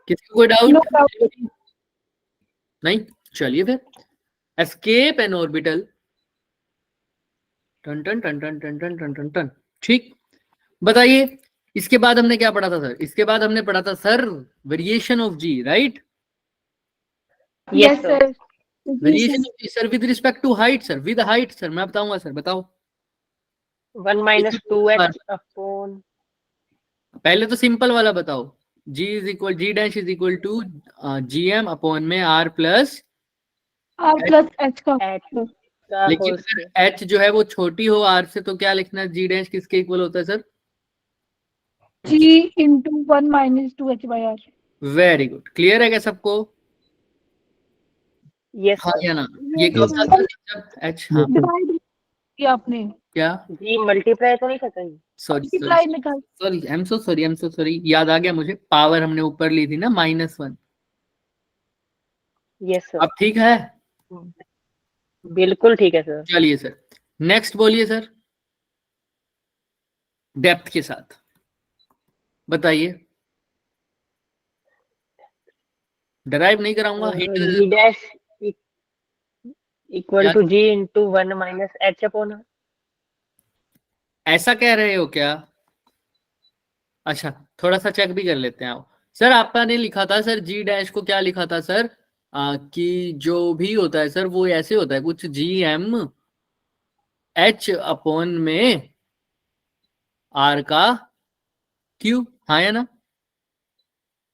किसी को कोई No doubt. डाउट? नहीं, चलिए फिर escape an orbital. Ton ton ton ton ton ton ton ton ton. ठीक, बताइए इसके बाद हमने क्या पढ़ा था सर? इसके बाद हमने पढ़ा था sir variation of G, right? Yes, sir. Variation of G sir with respect to height sir, with height sir मैं बताऊंगा सर, बताओ। 1 minus 2h upon पहले तो सिंपल वाला बताओ, G dash is equal to GM upon में R plus, R plus H का h का लेकिन whole अगर square। H जो है वो छोटी हो R से तो क्या लिखना है? जी डैश किसके इक्वल होता है sir? G into 1 minus 2H by R. Very good, clear है क्या सबको? Yes हाँ sir। या ना? ये कब Yes, था जब H, हाँ Divide किया आपने, क्या? जी मल्टीप्लाई तो नहीं करता ये? सॉरी multiply निकाल। Sorry, I am so sorry, याद आ गया मुझे, पावर हमने ऊपर ली थी ना -1। Yes sir। अब ठीक है? बिल्कुल ठीक है सर। चलिए सर, नेक्स्ट बोलिए सर, डेप्थ के साथ बताइए। डराइव नहीं कराऊंगा, g dash equal to g into 1 minus h upon r। ऐसा कह रहे हो क्या? अच्छा, थोड़ा सा चेक भी कर लेते हैं आओ। सर आपने लिखा था सर जी डैश को, क्या लिखा था सर? कि जो भी होता है सर वो ऐसे होता है कुछ GM H अपॉन में R का क्यूब, हाँ या ना?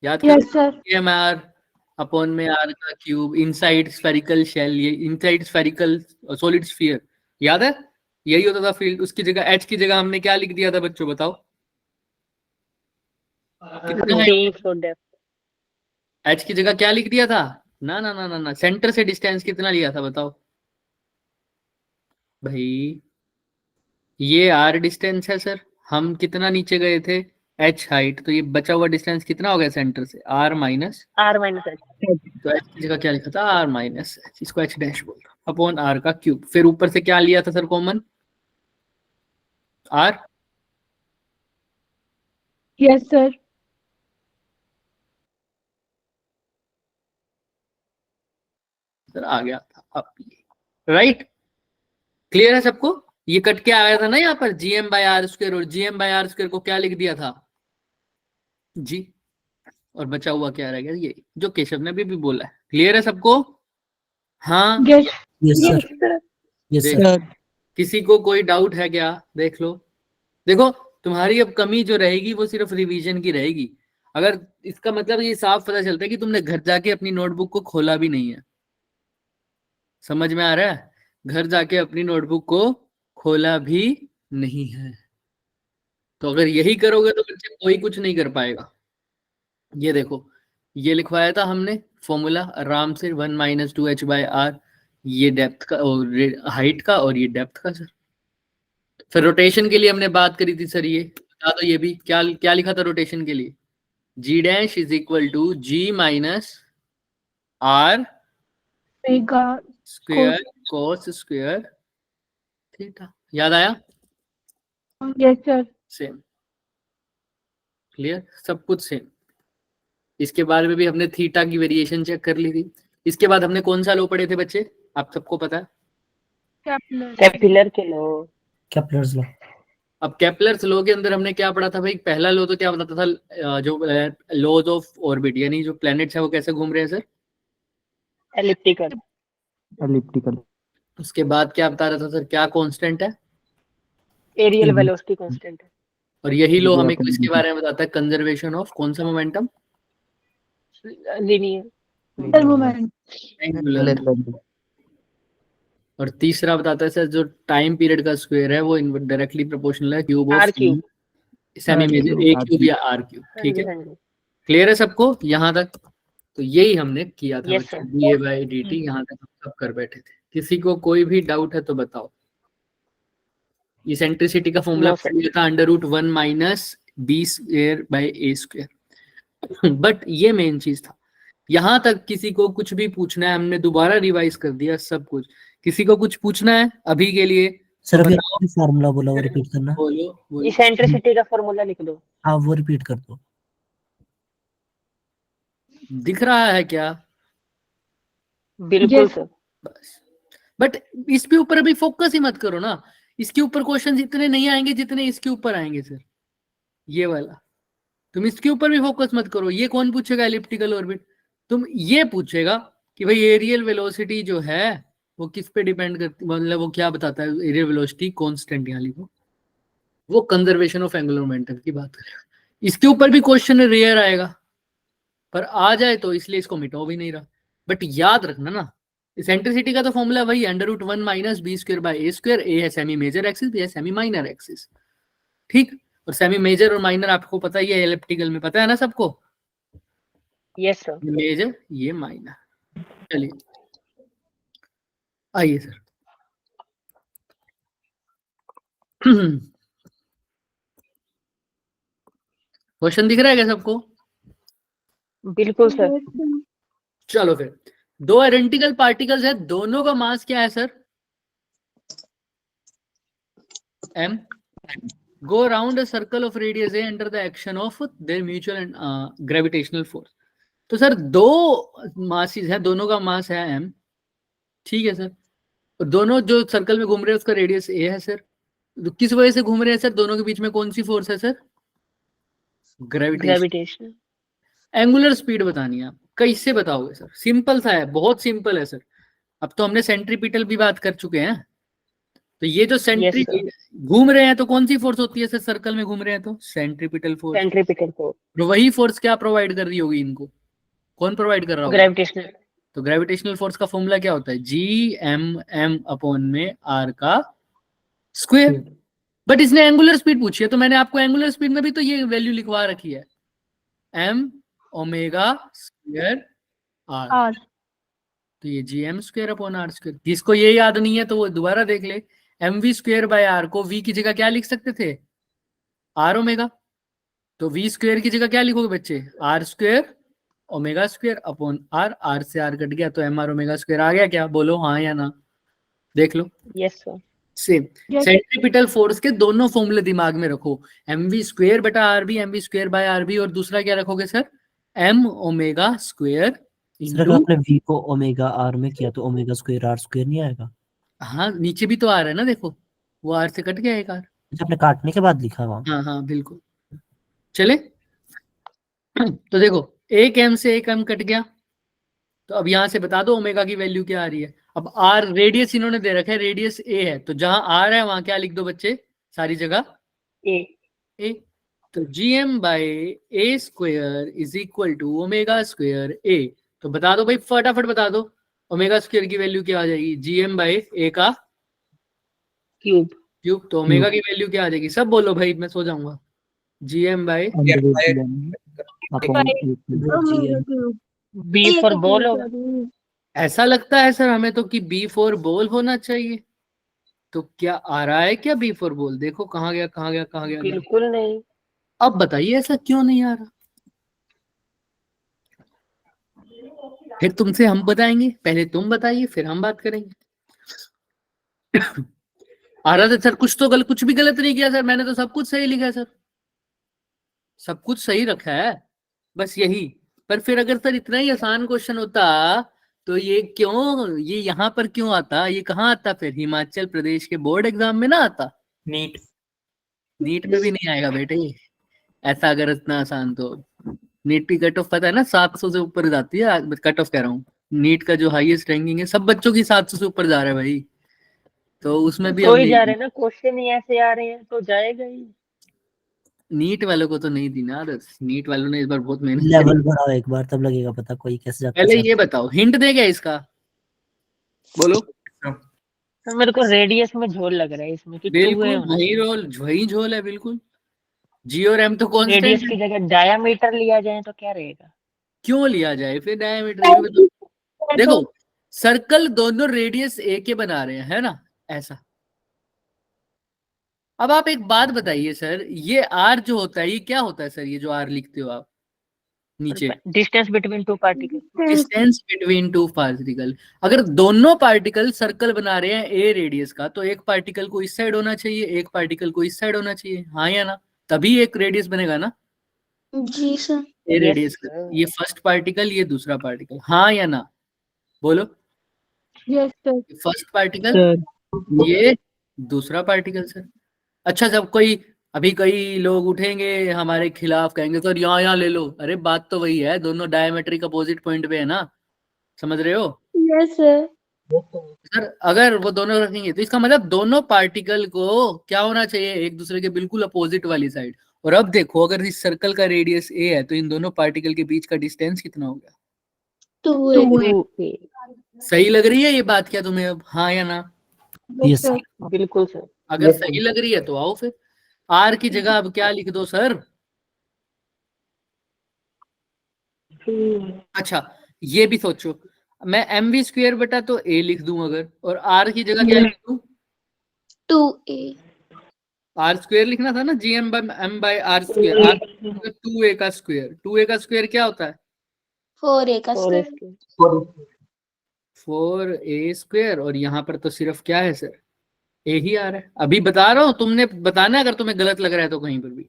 याद करो, Yes, sir. GM अपॉन में R का क्यूब इनसाइड स्फेरिकल शेल, ये इनसाइड स्फेरिकल सॉलिड स्फीयर, याद है? यही होता था फील्ड। उसकी जगह H की जगह हमने क्या लिख दिया था बच्चों, बताओ कितना है? d for depth। H की जगह क्या लिख दिया था? ना ना ना ना ना, सेंटर से डिस्टेंस कितना लिया था बताओ भाई। ये R डिस्टेंस है सर, हम कितना नीचे गए थे? H हाइट, तो ये बचा हुआ डिस्टेंस कितना हो गया सेंटर से? R minus, r minus h। तो H की जगह क्या लिखा था? R माइनस H, इसको H डैश बोल रहा अपॉन R का क्यूब। फिर ऊपर से क्या लिया था sir common? R। Yes, sir. Sir आ गया था अब ये, राइट? क्लियर है सबको? ये कट के आया था ना यहाँ पर GM/R², और GM/R² को क्या लिख दिया था? जी, और बचा हुआ क्या रह गया? ये जो केशव ने अभी भी बोला है। क्लियर है सबको? हाँ Yes. यस सर, यस देख, सर। किसी को कोई डाउट है क्या? देख लो, देखो तुम्हारी अब कमी जो रहेगी वो सिर्फ रिवीजन की रहेगी। अगर इसका मतलब ये साफ पता चलता है कि तुमने घर जाके अपनी नोटबुक को खोला भी नहीं है। समझ में आ रहा है? घर जाके अपनी नोटबुक को खोला भी नहीं है, तो अगर यही करोगे तो बच्चे कोई कुछ नहीं कर पाएगा। ये देखो, ये लिखवाया था हमने फॉर्मूला आराम से, 1 माइनस 2H बाय R, ये डेप्थ का और हाइट का, और ये डेप्थ का सर। फिर रोटेशन के लिए हमने बात करी थी सर, ये बता दो ये भी क्या क्या लिखा था रोटेशन के लिए? G dash is equal to G minus R Omega square cos square theta. याद आया? Yes, sir. सेम, क्लियर, सब कुछ सेम। इसके बाद में भी हमने थीटा की वेरिएशन चेक कर ली थी। इसके बाद हमने कौन सा लो पढ़े थे बच्चे, आप सबको पता है? Kepler. कैपिलर के लो। Kepler's law. अब केपलर्स लॉ के अंदर हमने क्या पढ़ा था भाई? पहला लॉ तो क्या बताता था? जो लॉज ऑफ ऑर्बिट, यानी जो प्लैनेट्स है वो कैसे घूम रहे हैं सर? एलिप्टिकल। एलिप्टिकल। उसके बाद क्या बता रहा था सर, क्या कांस्टेंट है? एरियल वेलोसिटी कांस्टेंट है। और यही लॉ हमें किसके बारे में बताता है? कंजर्वेशन ऑफ कौन सा मोमेंटम? लीनियर। Moment. एंगुलर। और तीसरा बताता है सर, जो टाइम पीरियड का स्क्वायर है वो डायरेक्टली प्रोपोर्शनल है cube of R cube. Semi major a cube या R क्यूब। ठीक है, क्लियर है सबको यहाँ तक? तो यही हमने किया था Yes, बच्चों, sir. dA/dt यहाँ तक हम सब कर बैठे थे। किसी को कोई भी डाउट है तो बताओ। इसेंट्रिसिटी का फॉर्मूला No, sir. था √1 माइनस B²/A²। बट ये मेन चीज था, यहाँ तक किसी को कुछ भी पूछना है? हमने दोबारा रिवाइज कर दिया सब कुछ। किसी को कुछ पूछना है अभी के लिए? सर अभी बताओ। आपने फार्मूला बोला वो रिपीट करना। बोलो बोलो। इसेंट्रिसिटी का फार्मूला लिख दो। हाँ वो रिपीट कर दो। दिख रहा है क्या? बिल्कुल Yes. सर। बस, बट इसके ऊपर अभी फोकस ही मत करो ना, इसके ऊपर क्वेश्चंस इतने नहीं आएंगे जितने इसके ऊपर आएंगे सर, ये वाला। तुम इसके ऊपर भी फोकस मत करो। ये कौन पूछेगा एलिप्टिकल ऑर्बिट? तुम ये पूछेगा कि भाई एरियल वेलोसिटी जो है वो किस पे डिपेंड करती, मतलब वो क्या बताता है, एरियल वेलोसिटी कांस्टेंट यहाँ लिखो, वो कंजर्वेशन ऑफ एंगुलर मोमेंटम की बात करेगा। इसके ऊपर भी क्वेश्चन रेयर आएगा, पर आ जाए तो इसलिए इसको मिटाओ भी नहीं रहा। बट याद रखना ना, इसेंट्रिसिटी का तो फॉर्मूला वही √1 minus B square by A square. A है सेमी मेजर एक्सिस, बी है सेमी माइनर एक्सिस, ठीक। और सेमी मेजर और माइनर आपको पता ही है, एलिप्टिकल में पता है ना सबको, यस सर। ये मेजर ये माइनर। चलिए आइए सर। क्वेश्चन दिख रहा है क्या सबको? बिल्कुल सर। चलो फिर, दो आइडेंटिकल पार्टिकल्स है, दोनों का मास क्या है sir? m. Go around a circle of radius a under the action of their mutual and gravitational force. तो सर दो मासेस है, दोनों का मास है m, ठीक है सर। और दोनों जो सर्कल में घूम रहे हैं उसका रेडियस a है सर। तो किस वजह से घूम रहे हैं सर? दोनों के बीच में कौन सी फोर्स है sir? Gravitation. Gravitation. Angular speed बतानी है आप, कैसे बताओगे सर? सिंपल सा है, बहुत सिंपल है सर। अब तो हमने सेंट्रीपिटल भी बात कर चुके हैं। तो ये जो सेंट्री घूम रहे हैं तो कौन सी फोर्स होती है सर? सर्कल में घूम रहे हैं तो सेंट्रीपिटल फोर्स। Centripetal force. तो वही फोर्स क्या प्रोवाइड कर रही होगी इनको? कौन प्रोवाइड कर रहा होगा? ग्रेविटेशनल। तो ग्रेविटेशनल फोर्स का फॉर्मूला क्या होता है? GMM अपॉन में R का स्क्वायर। बट इसने एंगुलर स्पीड पूछी है, तो मैंने आपको एंगुलर स्पीड में भी तो ये वैल्यू लिखवा रखी है, m omega square R। R. तो ये GM square upon R square. जिसको ये याद नहीं है तो वो दोबारा देख ले। MV स्क्वायर बाय R को V की जगह क्या लिख सकते थे? R omega. तो V स्क्वायर की जगह क्या लिखोगे बच्चे? R square omega square upon R। R से R कट गया तो MR ओमेगा स्क्वायर आ गया क्या? बोलो हाँ या ना, देख लो। Yes sir. Same Yes. Centripetal force के दोनों फॉर्मूले दिमाग में रखो, MV स्क्वायर बटा RB, MV square by RB, और दूसरा क्या रखोगे sir? M omega square sir अगर आपने v को ओमेगा r में किया तो ओमेगा स्क्वायर r स्क्वायर नहीं आएगा? हाँ नीचे भी तो आ रहा है ना, देखो वो R से कट गया एक R। अच्छा, आपने काटने के बाद लिखा वहाँ? हाँ हाँ बिल्कुल। चले तो देखो एक M से एक M कट गया, तो अब यहां से बता दो ओमेगा की वैल्यू क्या आ रही है। अब R रेडियस इन्होंने दे रखा है, रेडियस A है, तो जहां R है वहां क्या लिख दो बच्चे? सारी जगह ए। तो GM by A square is equal to omega square A। तो बता दो भाई, फटाफट बता दो ओमेगा स्क्वायर की वैल्यू क्या आ जाएगी? GM बाय A का क्यूब। तो ओमेगा की वैल्यू क्या आ जाएगी? सब बोलो भाई, मैं सो जाऊंगा। GM by B for ball होगा। ऐसा लगता है सर हमें तो कि B फॉर बॉल होना चाहिए। तो क्या आ रहा है क्या B फॉर बॉल? देखो कहाँ गया कहाँ गया कहाँ गया। बिल्कुल नहीं। अब बताइए ऐसा क्यों नहीं आ रहा? फिर तुमसे हम बताएंगे, पहले तुम बताइए फिर हम बात करेंगे। आ रहा था सर, कुछ तो गलत, कुछ भी गलत नहीं किया सर, मैंने तो सब कुछ सही लिखा है सर, सब कुछ सही रखा है, बस यही। पर फिर अगर सर इतना ही आसान क्वेश्चन होता तो ये क्यों, ये यहाँ पर क्यों आता? ये कहाँ आता फिर? हिमाचल प्रदेश के बोर्ड एग्जाम में ना आता? नीट में भी नहीं आएगा बेटे ऐसा, अगर इतना आसान तो। नीट की कट ऑफ पता है ना, 700 से ऊपर जाती है। कट ऑफ कह रहा हूँ, नीट का जो हाईएस्ट रैंकिंग है सब बच्चों की 700 से ऊपर जा रहा है भाई। तो उसमें भी तो अब ही जा रहे हैं ना, क्वेश्चन ही ऐसे आ रहे हैं तो जाएगा ही। नीट वालों को तो नहीं दी ना आदत। नीट वालों ने इस बार बहुत मेहनत लेवल बढ़ाओ एक बार, तब लगेगा पता कोई कैसे जाता है। पहले ये बताओ, हिंट दे क्या इसका? बोलो। तो मेरे को रेडियस में झोल लग रहा है इसमें कि बिल्कुल वही रोल, वही झोल है बिल्कुल। जी और एम तो कांस्टेंट रेडियस की जगह डायामीटर लिया जाए तो क्या रहेगा? क्यों लिया जाए फिर डायमीटर? देखो सर्कल दोनों रेडियस ए के बना रहे हैं, है ना, ऐसा। अब आप एक बात बताइए सर, ये आर जो होता है ये क्या होता है सर? ये जो आर लिखते हो आप नीचे, distance between two particle. Distance between two particle. अगर दोनों पार्टिकल सर्कल बना रहे हैं ए रेडियस का, तो एक पार्टिकल को इस साइड होना चाहिए, एक पार्टिकल को इस साइड होना चाहिए, हाँ या ना? तभी एक रेडियस बनेगा ना। जी सर। ए Yes, रेडियस sir. ये फर्स्ट पार्टिकल, ये दूसरा पार्टिकल, हाँ या ना बोलो। Yes, sir. First particle, sir ये दूसरा पार्टिकल सर। अच्छा, जब कोई अभी कई लोग उठेंगे हमारे खिलाफ, कहेंगे सर यहाँ ले लो, अरे बात तो वही है, दोनों डायमेट्रिक अपोजिट पॉइंट पे है ना, समझ रहे हो Yes, sir. सर। अगर वो दोनों रखेंगे तो इसका मतलब दोनों पार्टिकल को क्या होना चाहिए, एक दूसरे के बिल्कुल अपोजिट वाली साइड। और अब देखो, अगर इस सर्कल का रेडियस ए है तो इन दोनों पार्टिकल के बीच का डिस्टेंस कितना हो गया। 2A. 2A. सही लग रही है ये बात क्या तुम्हें अब, हाँ या ना? Yes, yes sir. बिल्कुल सर। अगर सही लग रही है तो आओ फिर, आर की जगह अब क्या लिख दो सर। अच्छा, ये भी सोचो, मैं एम वी स्क्वेयर बटा तो ए लिख दूं अगर, और आर की जगह क्या लिख दूं, 2A. आर स्क्वेयर लिखना था ना, G M by R square, R 2a का स्क्वेयर, 2a का स्क्वेयर क्या होता है 4A का और square. इसके 4a स्क्वेयर, और यहाँ पर तो सिर्फ क्या है सर, ए ही आ रहा है। अभी बता रहा हूँ, तुमने बताना है अगर तुम्हें गलत लग रहा है तो कहीं पर भी।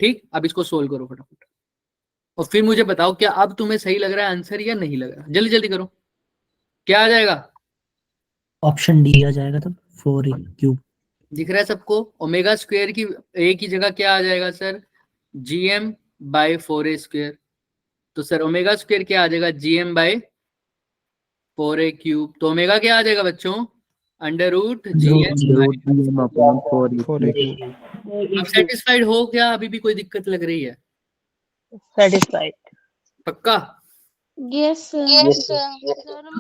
ठीक, अब इसको सोल्व करो फटाफट, और फिर मुझे बताओ क्या अब तुम्हें सही लग रहा है आंसर या नहीं लग रहा, जल्दी जल्दी करो, क्या आ जाएगा। ऑप्शन डी आ जाएगा तब 4a क्यूब। दिख रहा है सबको, ओमेगा स्क्वेयर की ए की जगह क्या आ जाएगा sir, GM by 4a square. तो सर ओमेगा स्क्वेयर क्या आ जाएगा, जीएम बाई 4a क्यूब। तो ओमेगा क्या आ जाएगा बच्चों, अंडर रूट जीएम। अब सेटिस्फाइड हो क्या, अभी भी कोई दिक्कत लग रही है, सेटिस्फाइड। पक्का। Yes, sir. Yes, sir.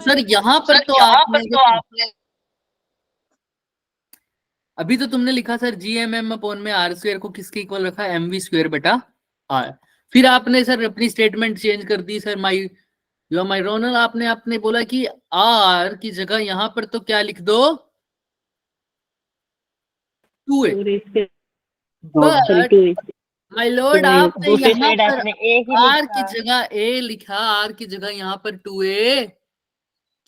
Sir यहाँ पर तो आपने अभी तो तुमने लिखा sir G M M upon में आर स्क्वेयर को किसके इक्वल रखा, एम वी स्क्वेयर बटा आर। फिर आपने सर अपनी स्टेटमेंट चेंज कर दी सर, माई यू आर माई रोनल, आपने आपने बोला कि आर की जगह यहाँ पर तो क्या लिख दो 2a, बट माय लॉर्ड आपने दूसरी यहाँ साइड पर आपने ए ही आर की लिखा, जगह ए लिखा, आर की जगह यहाँ पर 2a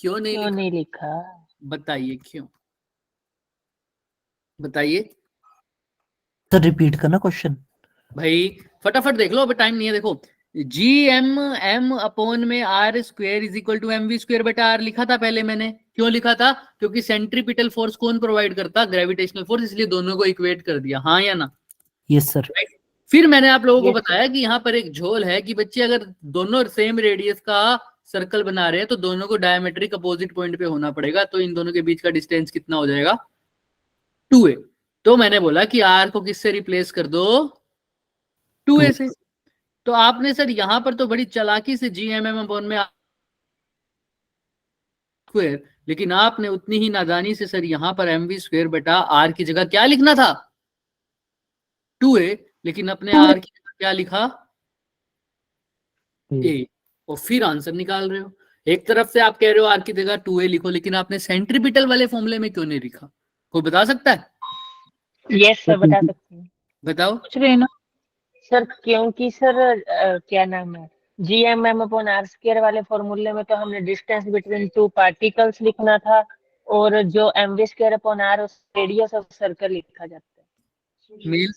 क्यों नहीं क्यों लिखा, नहीं लिखा? बताइए क्यों, बताइए सर रिपीट करना क्वेश्चन। भाई, फटाफट देख लो, अभी टाइम नहीं है। देखो, जी एम एम अपॉन में R square is equal to M V square बटा आर लिखा था पहले मैंने, क्यों लिखा था, क्योंकि सेंट्रीपिटल फोर्स कौन प्रोवाइड करता, ग्रेविटेशनल फोर्स, इसलिए दोनों को इक्वेट कर दिया, हाँ या ना। Yes sir. फिर मैंने आप लोगों को Yes, sir. बताया कि यहाँ पर एक झोल है कि बच्चे अगर दोनों सेम रेडियस का सर्कल बना रहे हैं तो दोनों को डायमेट्रिक अपोजिट पॉइंट पे होना पड़ेगा, तो इन दोनों के बीच का डिस्टेंस कितना हो जाएगा 2a। तो मैंने बोला कि r को किससे रिप्लेस कर दो 2a से। तो आपने सर यहाँ पर तो बड़ी चालाकी से जी एम एम अपॉन में स्क्वायर, लेकिन आपने उतनी ही नादानी से सर यहाँ पर एम वी स्क्वायर बटा आर की जगह क्या लिखना था 2a, लेकिन अपने आर की जगह क्या लिखा ए, और फिर आंसर निकाल रहे हो। एक तरफ से आप कह रहे हो आर की जगह 2a लिखो, लेकिन आपने सेंट्रीपिटल वाले फॉर्मूले में क्यों नहीं लिखा, कोई बता सकता है, यस सर, बता सकते हैं बताओ। पूछ रहे हैं ना. सर, क्योंकि सर क्या नाम है, G M M upon R square वाले फॉर्मूले में तो हमने डिस्टेंस बिटवीन टू पार्टिकल्स लिखना था, और जो M V square upon R radius of circle लिखा जाता है। मील,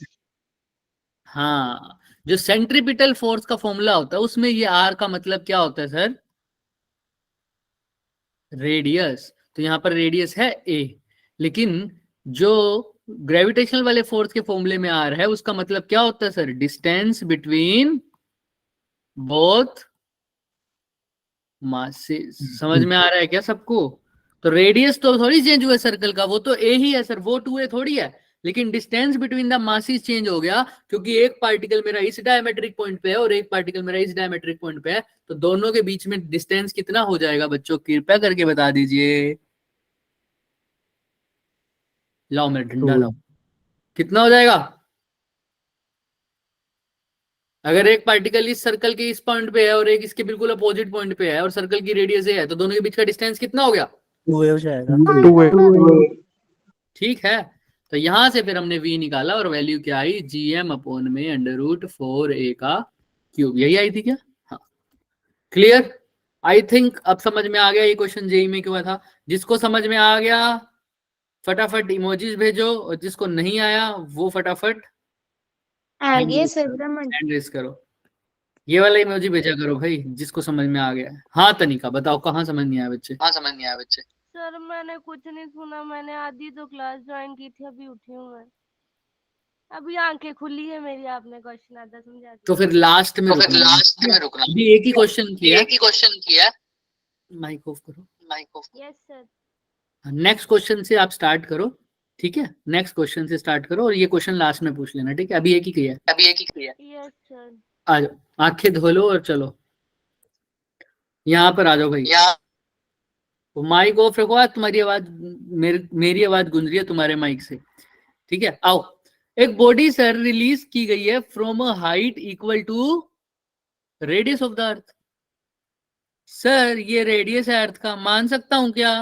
हाँ, जो सेंट्रीपिटल फोर्स का फॉर्मूला होता है उसमें ये आर का मतलब क्या होता है सर, रेडियस। तो यहाँ पर रेडियस है ए, लेकिन जो ग्रेविटेशनल वाले फोर्स के फॉर्मूले में आर है उसका मतलब क्या होता है sir, distance between both masses. समझ में आ रहा है क्या सबको। तो रेडियस तो थोड़ी चेंज हुआ सर्कल का, वो तो ए ही है सर, वो 2a थोड़ी है, लेकिन distance between the masses change हो गया, क्योंकि एक पार्टिकल मेरा इस डायमेट्रिक पॉइंट पे है और एक पार्टिकल मेरा इस डायमेट्रिक पॉइंट पे है, तो दोनों के बीच में डिस्टेंस कितना हो जाएगा बच्चों, कृपया करके बता दीजिए। लाओ मेरा डंडा लाओ, कितना हो जाएगा। अगर एक पार्टिकल इस सर्कल के इस पॉइंट पे है और एक इसके बिल्कुल अपोजिट पॉइंट पे है और सर्कल की रेडियस है, तो दोनों के बीच का डिस्टेंस कितना हो गया, 2a हो जाएगा। ठीक है। तो यहां से फिर हमने v निकाला और वैल्यू क्या आई, जी एम अपॉन में अंडर रूट 4a का क्यूब, यही आई थी क्या, हाँ क्लियर। आई थिंक अब समझ में आ गया ये क्वेश्चन जेई में क्यों था। जिसको समझ में आ गया फटाफट इमोजीज भेजो, और जिसको नहीं आया वो फटाफट आ गया सर. हैंड रेस करो। ये वाला इमोजी भेजा करो भाई जिसको समझ में आ गया है। हाँ तनिका बताओ, कहाँ समझ नहीं आया बच्चे? हाँ समझ नहीं आया बच्चे। सर मैंने कुछ नहीं सुना, मैंने आधी तो क्लास ज्वाइन की थी, अभी उठी हूँ मैं, अभी आंखें खुली है मेरी, आपने क्वेश्चन आधा समझा तो दिया। फिर लास्ट में तो फिर रुकना, लास्ट में रुकना, अभी एक ही क्वेश्चन किया, एक ही क्वेश्चन किया, माइक ऑफ करो। Mike off. Yes sir. Next question से आप स्टार्ट करो, ठीक है? नेक्स्ट क्वेश्चन से स्टार्ट करो और ये क्वेश्चन लास्ट में पूछ लेना, ठीक है? अभी एक ही किया है। अभी एक ही किया। Yes sir. आ जाओ, आंखें धो लो और चलो यहाँ पर आ जाओ भाई। यहाँ तो माइक ऑफ रखो, आज तुम्हारी आवाज मेरी आवाज गूंज रही है तुम्हारे माइक से, ठीक है? आओ, एक बॉडी सर रिलीज की गई है from a height equal to radius of the earth. Sir ये रेडियस है अर्थ का, मान सकता हूं क्या?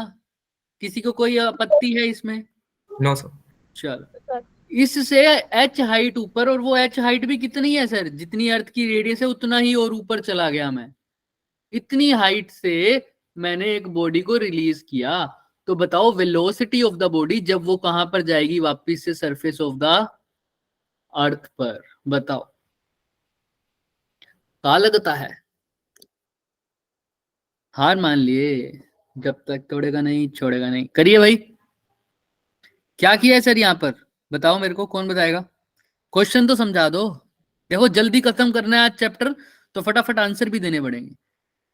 किसी को कोई आपत्ति है इसमें? No sir. चलो, इससे एच हाइट ऊपर, और वो एच हाइट भी कितनी है सर? जितनी अर्थ की रेडियस है उतना ही और ऊपर चला गया मैं। इतनी हाइट से मैंने एक बॉडी को रिलीज किया, तो बताओ वेलोसिटी ऑफ द बॉडी जब वो कहां पर जाएगी वापिस से सरफेस ऑफ द अर्थ पर, बताओ कहा लगता है? हार मान लिए, जब तक तोड़ेगा नहीं छोड़ेगा नहीं। करिए भाई, क्या किया है सर यहाँ पर? बताओ मेरे को, कौन बताएगा? क्वेश्चन तो समझा दो। देखो जल्दी खत्म करना है आज चैप्टर, तो फटाफट आंसर भी देने पड़ेंगे,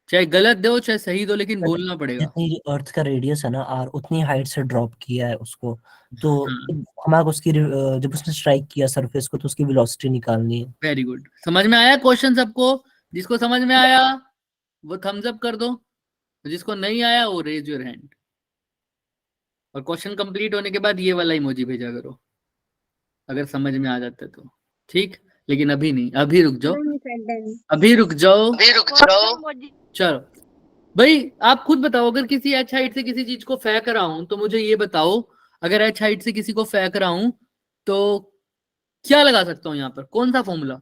चाहे गलत दो चाहे सही दो, लेकिन बोलना पड़ेगा। जितनी अर्थ का रेडियस है ना आर, उतनी हाइट से ड्रॉप किया है उसको, तो हाँ। हमारे उसकी जब उसने स्ट्राइक किया सरफेस को तो उसकी वेलोसिटी निकालनी है। वेरी गुड, समझ में आया क्वेश्चन सबको? जिसको समझ में आया वो थम्स अप कर दो, जिसको नहीं आया वो रेज योर हैंड। और क्वेश्चन कंप्लीट होने के बाद ये वाला इमोजी भेजा करो अगर समझ में आ जाता है तो, ठीक? लेकिन अभी नहीं, अभी रुक जाओ, अभी रुक जाओ, अभी रुक जाओ। चलो भाई आप खुद बताओ, अगर किसी एच हाइट से किसी चीज को फेंक रहा हूं तो मुझे ये बताओ, अगर एच हाइट से किसी को फेंक रहा हूं तो क्या लगा सकता हूं यहाँ पर? कौन सा फॉर्मूला?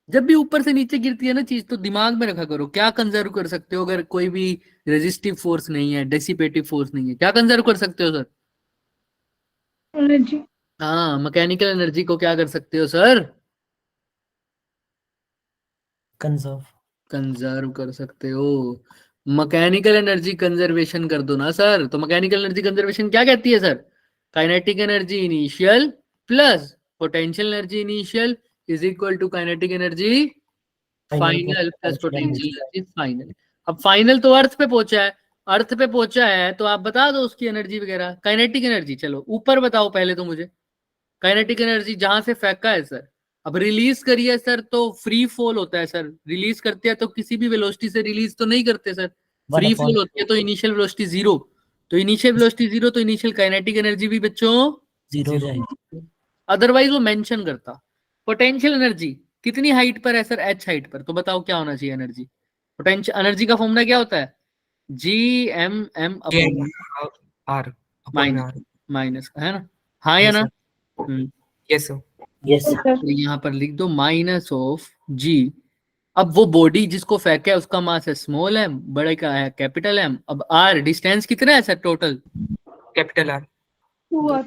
जब भी ऊपर से नीचे गिरती है ना चीज, तो दिमाग में रखा करो क्या कंजर्व कर सकते हो। अगर कोई भी रेजिस्टिव फोर्स नहीं है, डेसिपेटिव फोर्स नहीं है, क्या कंजर्व कर सकते हो सर? एनर्जी। हाँ, मैकेनिकल एनर्जी को क्या कर सकते हो सर? कंजर्व। कंजर्व कर सकते हो। मैकेनिकल एनर्जी कंजर्वेशन कर दो ना सर। तो मैकेनिकल एनर्जी कंजर्वेशन क्या कहती है sir? Kinetic energy initial plus potential energy initial is equal to kinetic energy final plus potential energy final. अब फाइनल तो अर्थ पे पहुंचा है, अर्थ पे पहुंचा है तो आप बता दो उसकी एनर्जी वगैरह। काइनेटिक एनर्जी चलो ऊपर बताओ पहले तो मुझे। काइनेटिक एनर्जी जहां से फेंका है सर, अब रिलीज करिए सर तो फ्री फॉल होता है सर। रिलीज करते हैं तो किसी भी वेलोसिटी से रिलीज तो नहीं करते सर, फ्री फॉल होती है। तो इनिशियल वेलोसिटी जीरो, तो इनिशियल वेलोसिटी जीरो, तो इनिशियल काइनेटिक एनर्जी भी बच्चों जीरो हो जाएगी। अदरवाइज वो मेंशन करता। पोटेंशियल एनर्जी कितनी हाइट पर है सर? एच हाइट पर। तो बताओ क्या होना चाहिए एनर्जी? पोटेंशियल एनर्जी का फॉर्मूला क्या होता है? G M M upon R minus, minus है ना? हाँ या ना? Yes sir. यस तो यहाँ पर लिख दो माइनस ऑफ जी। अब वो बॉडी जिसको फेंका है उसका मास है स्मॉल एम, बड़े का है कैपिटल एम। अब आर डिस्टेंस कितना है sir total? Capital R. 2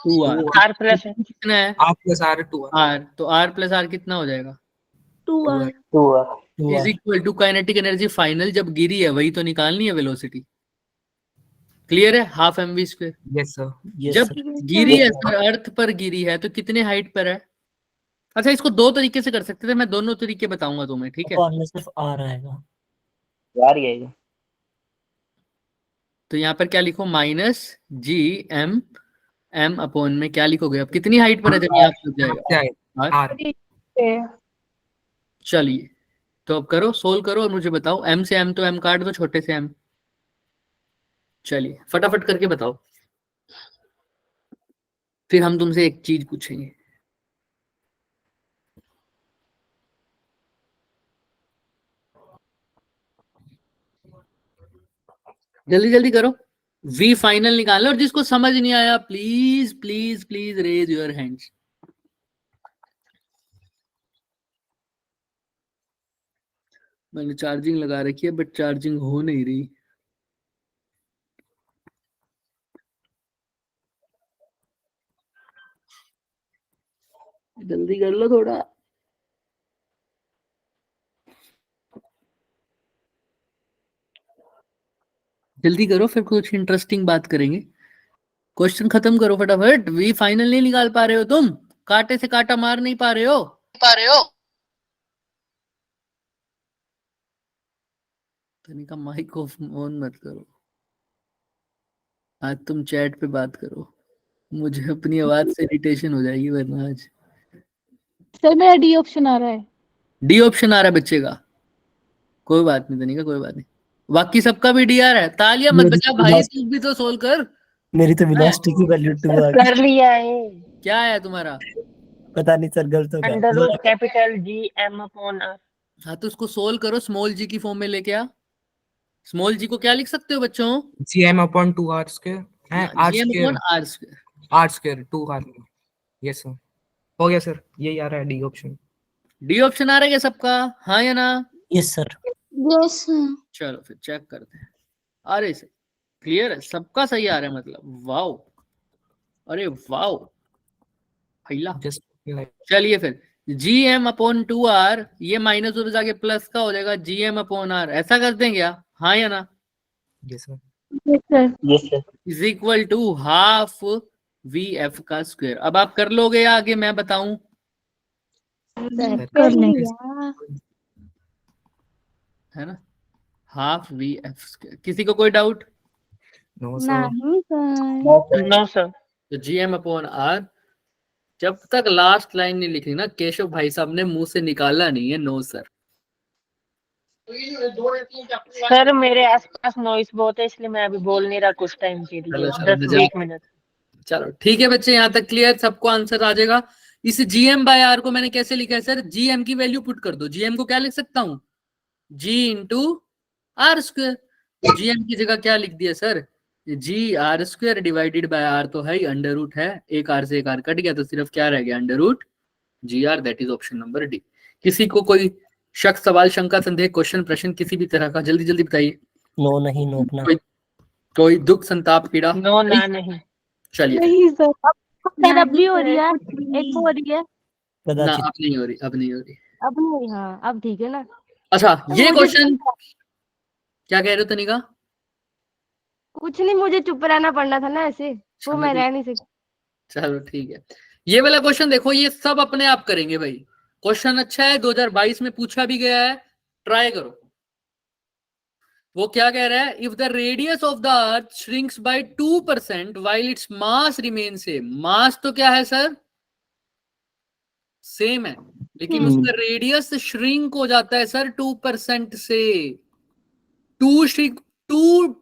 two R. R plus है, कितना है? R plus R 2 R. R, तो आर प्लस आर कितना हो जाएगा? 2 is equal to kinetic energy final जब गिरी है वही तो निकालनी है वेलोसिटी। क्लियर है? Half M V square. Yes sir. Yes जब सर। गिरी है सर, अर्थ पर गिरी है, तो कितने हाइट पर है? अच्छा इसको दो तरीके से कर सकते थे, मैं दोनों तरीके बताऊंगा तुम्हें, ठीक है? और में सिर्फ आर आएगा। यार ये तो यहाँ पर क्या लिखो? Minus G M, M upon में क्या लिखोगे? अब कितनी हाइट पर है जब यहाँ पर जाएगा? क्या है? आर। आर। चलिए तो अब करो, सोल्व करो और मुझे बताओ। एम से एम तो एम काट दो, छोटे से एम। चलिए फटाफट करके बताओ, फिर हम तुमसे एक चीज पूछेंगे। जल्दी जल्दी करो, वी फाइनल निकालना। और जिसको समझ नहीं आया please please please raise your hands. मैंने चार्जिंग लगा रखी है बट चार्जिंग हो नहीं रही। जल्दी कर लो थोड़ा। जल्दी करो, फिर कुछ इंटरेस्टिंग बात करेंगे। क्वेश्चन खत्म करो फटाफट। वी फाइनल नहीं निकाल पा रहे हो तुम, कांटे से कांटा मार नहीं पा रहे हो। तनिका माइक ऑन मत करो, आज तुम चैट पे बात करो, मुझे अपनी आवाज से इरिटेशन हो जाएगी वरना आज। सर मेरा डी ऑप्शन आ रहा है। डी ऑप्शन आ रहा है बच्चे का, कोई बात नहीं तनिका, कोई बात नहीं। बाकी सबका भी डी आ रहा है। तालियां मत मेरी बजा तो भाई, last- तू भी तो सोल्व कर। मेरी तो वेलोसिटी की वैल्यू 2 आ गई। कर लिया है। क्या है तुम्हारा? पता नहीं सर, गलत हो अंडर गया। Root capital G M upon R. हाँ तो उसको सोल्व करो, स्मॉल जी की फॉर्म में लेके आ। स्मॉल जी को क्या लिख सकते हो बच्चों? GM upon 2R square and R GM square, upon R square. R square 2R। Yes sir, हो गया सर, यही आ रहा है डी ऑप्शन। डी ऑप्शन आ रहा है क्या सबका, हाँ या ना? Yes sir. यस चलो फिर चेक करते हैं। अरे सही, क्लियर है, सबका सही आ रहा है, मतलब वाओ, अरे वाओ भैया। जस्ट लाइक चलिए फिर जी एम अपॉन 2R, ये माइनस उधर जाके प्लस का हो जाएगा जी एम अपॉन आर, ऐसा कर दें क्या, हाँ या ना? Yes sir. Yes sir. Is equal to half V F का स्क्वायर। अब आप कर लोगे या आगे मैं बताऊं? कर लेंगे। है ना, हाफ वी एफ स्क्वायर। किसी को कोई डाउट? No sir. नहीं सर। No sir. तो जी एम अपॉन आर, जब तक लास्ट लाइन नहीं लिखी ना, केशव भाई साहब ने मुंह से निकाला नहीं है नो सर। सर मेरे आसपास नॉइस बहुत है, इसलिए मैं अभी बोल नहीं रहा कुछ टाइम के लिए, चलो, चलो, 10-20 मिनट। चलो ठीक है बच्चे, यहाँ तक क्लियर, सबको आंसर आ जाएगा। इस जीएम बाय आर को मैंने कैसे लिखा है सर? जीएम की वैल्यू पुट कर दो। जीएम को क्या लिख सकता हूँ? G into R square. तो जीएम की जगह क्या लिख दिया sir? G R square divided by R तो है ही, अंडर रूट है, एक आर से एक आर कट गया तो सिर्फ क्या रह गया, under root G R. That is option number D. किसी को कोई शक, सवाल, शंका, संदेह, क्वेश्चन, प्रश्न किसी भी तरह का, जल्दी जल्दी बताइए। नो नहीं, नो अपना। कोई दुख, संताप, पीड़ा? नो ना नहीं। चलिए नहीं सर। सर अब भी हो रही है, एक हो रही है, ना, कदाचित। अब नहीं हो रही, अब नहीं हो रही। अब नहीं हो रही, हाँ अब ठीक है ना। अच्छा ये मुझे क्वेश्चन क्या कह रहे हो तनिका? कुछ नहीं, मुझे चुप रहना पड़ना था ना ऐसे, वो मैं रह नहीं सकती। चलो ठीक है, ये वाला क्वेश्चन देखो, ये सब अपने आप करेंगे भाई। क्वेश्चन अच्छा है, 2022 में पूछा भी गया है, ट्राई करो। वो क्या कह रहा है? If the radius of the earth shrinks by 2% while its mass remain same. Mass तो क्या है सर? सेम है, लेकिन उसका रेडियस श्रिंक हो जाता है सर 2% से। टू श्रिंक, टू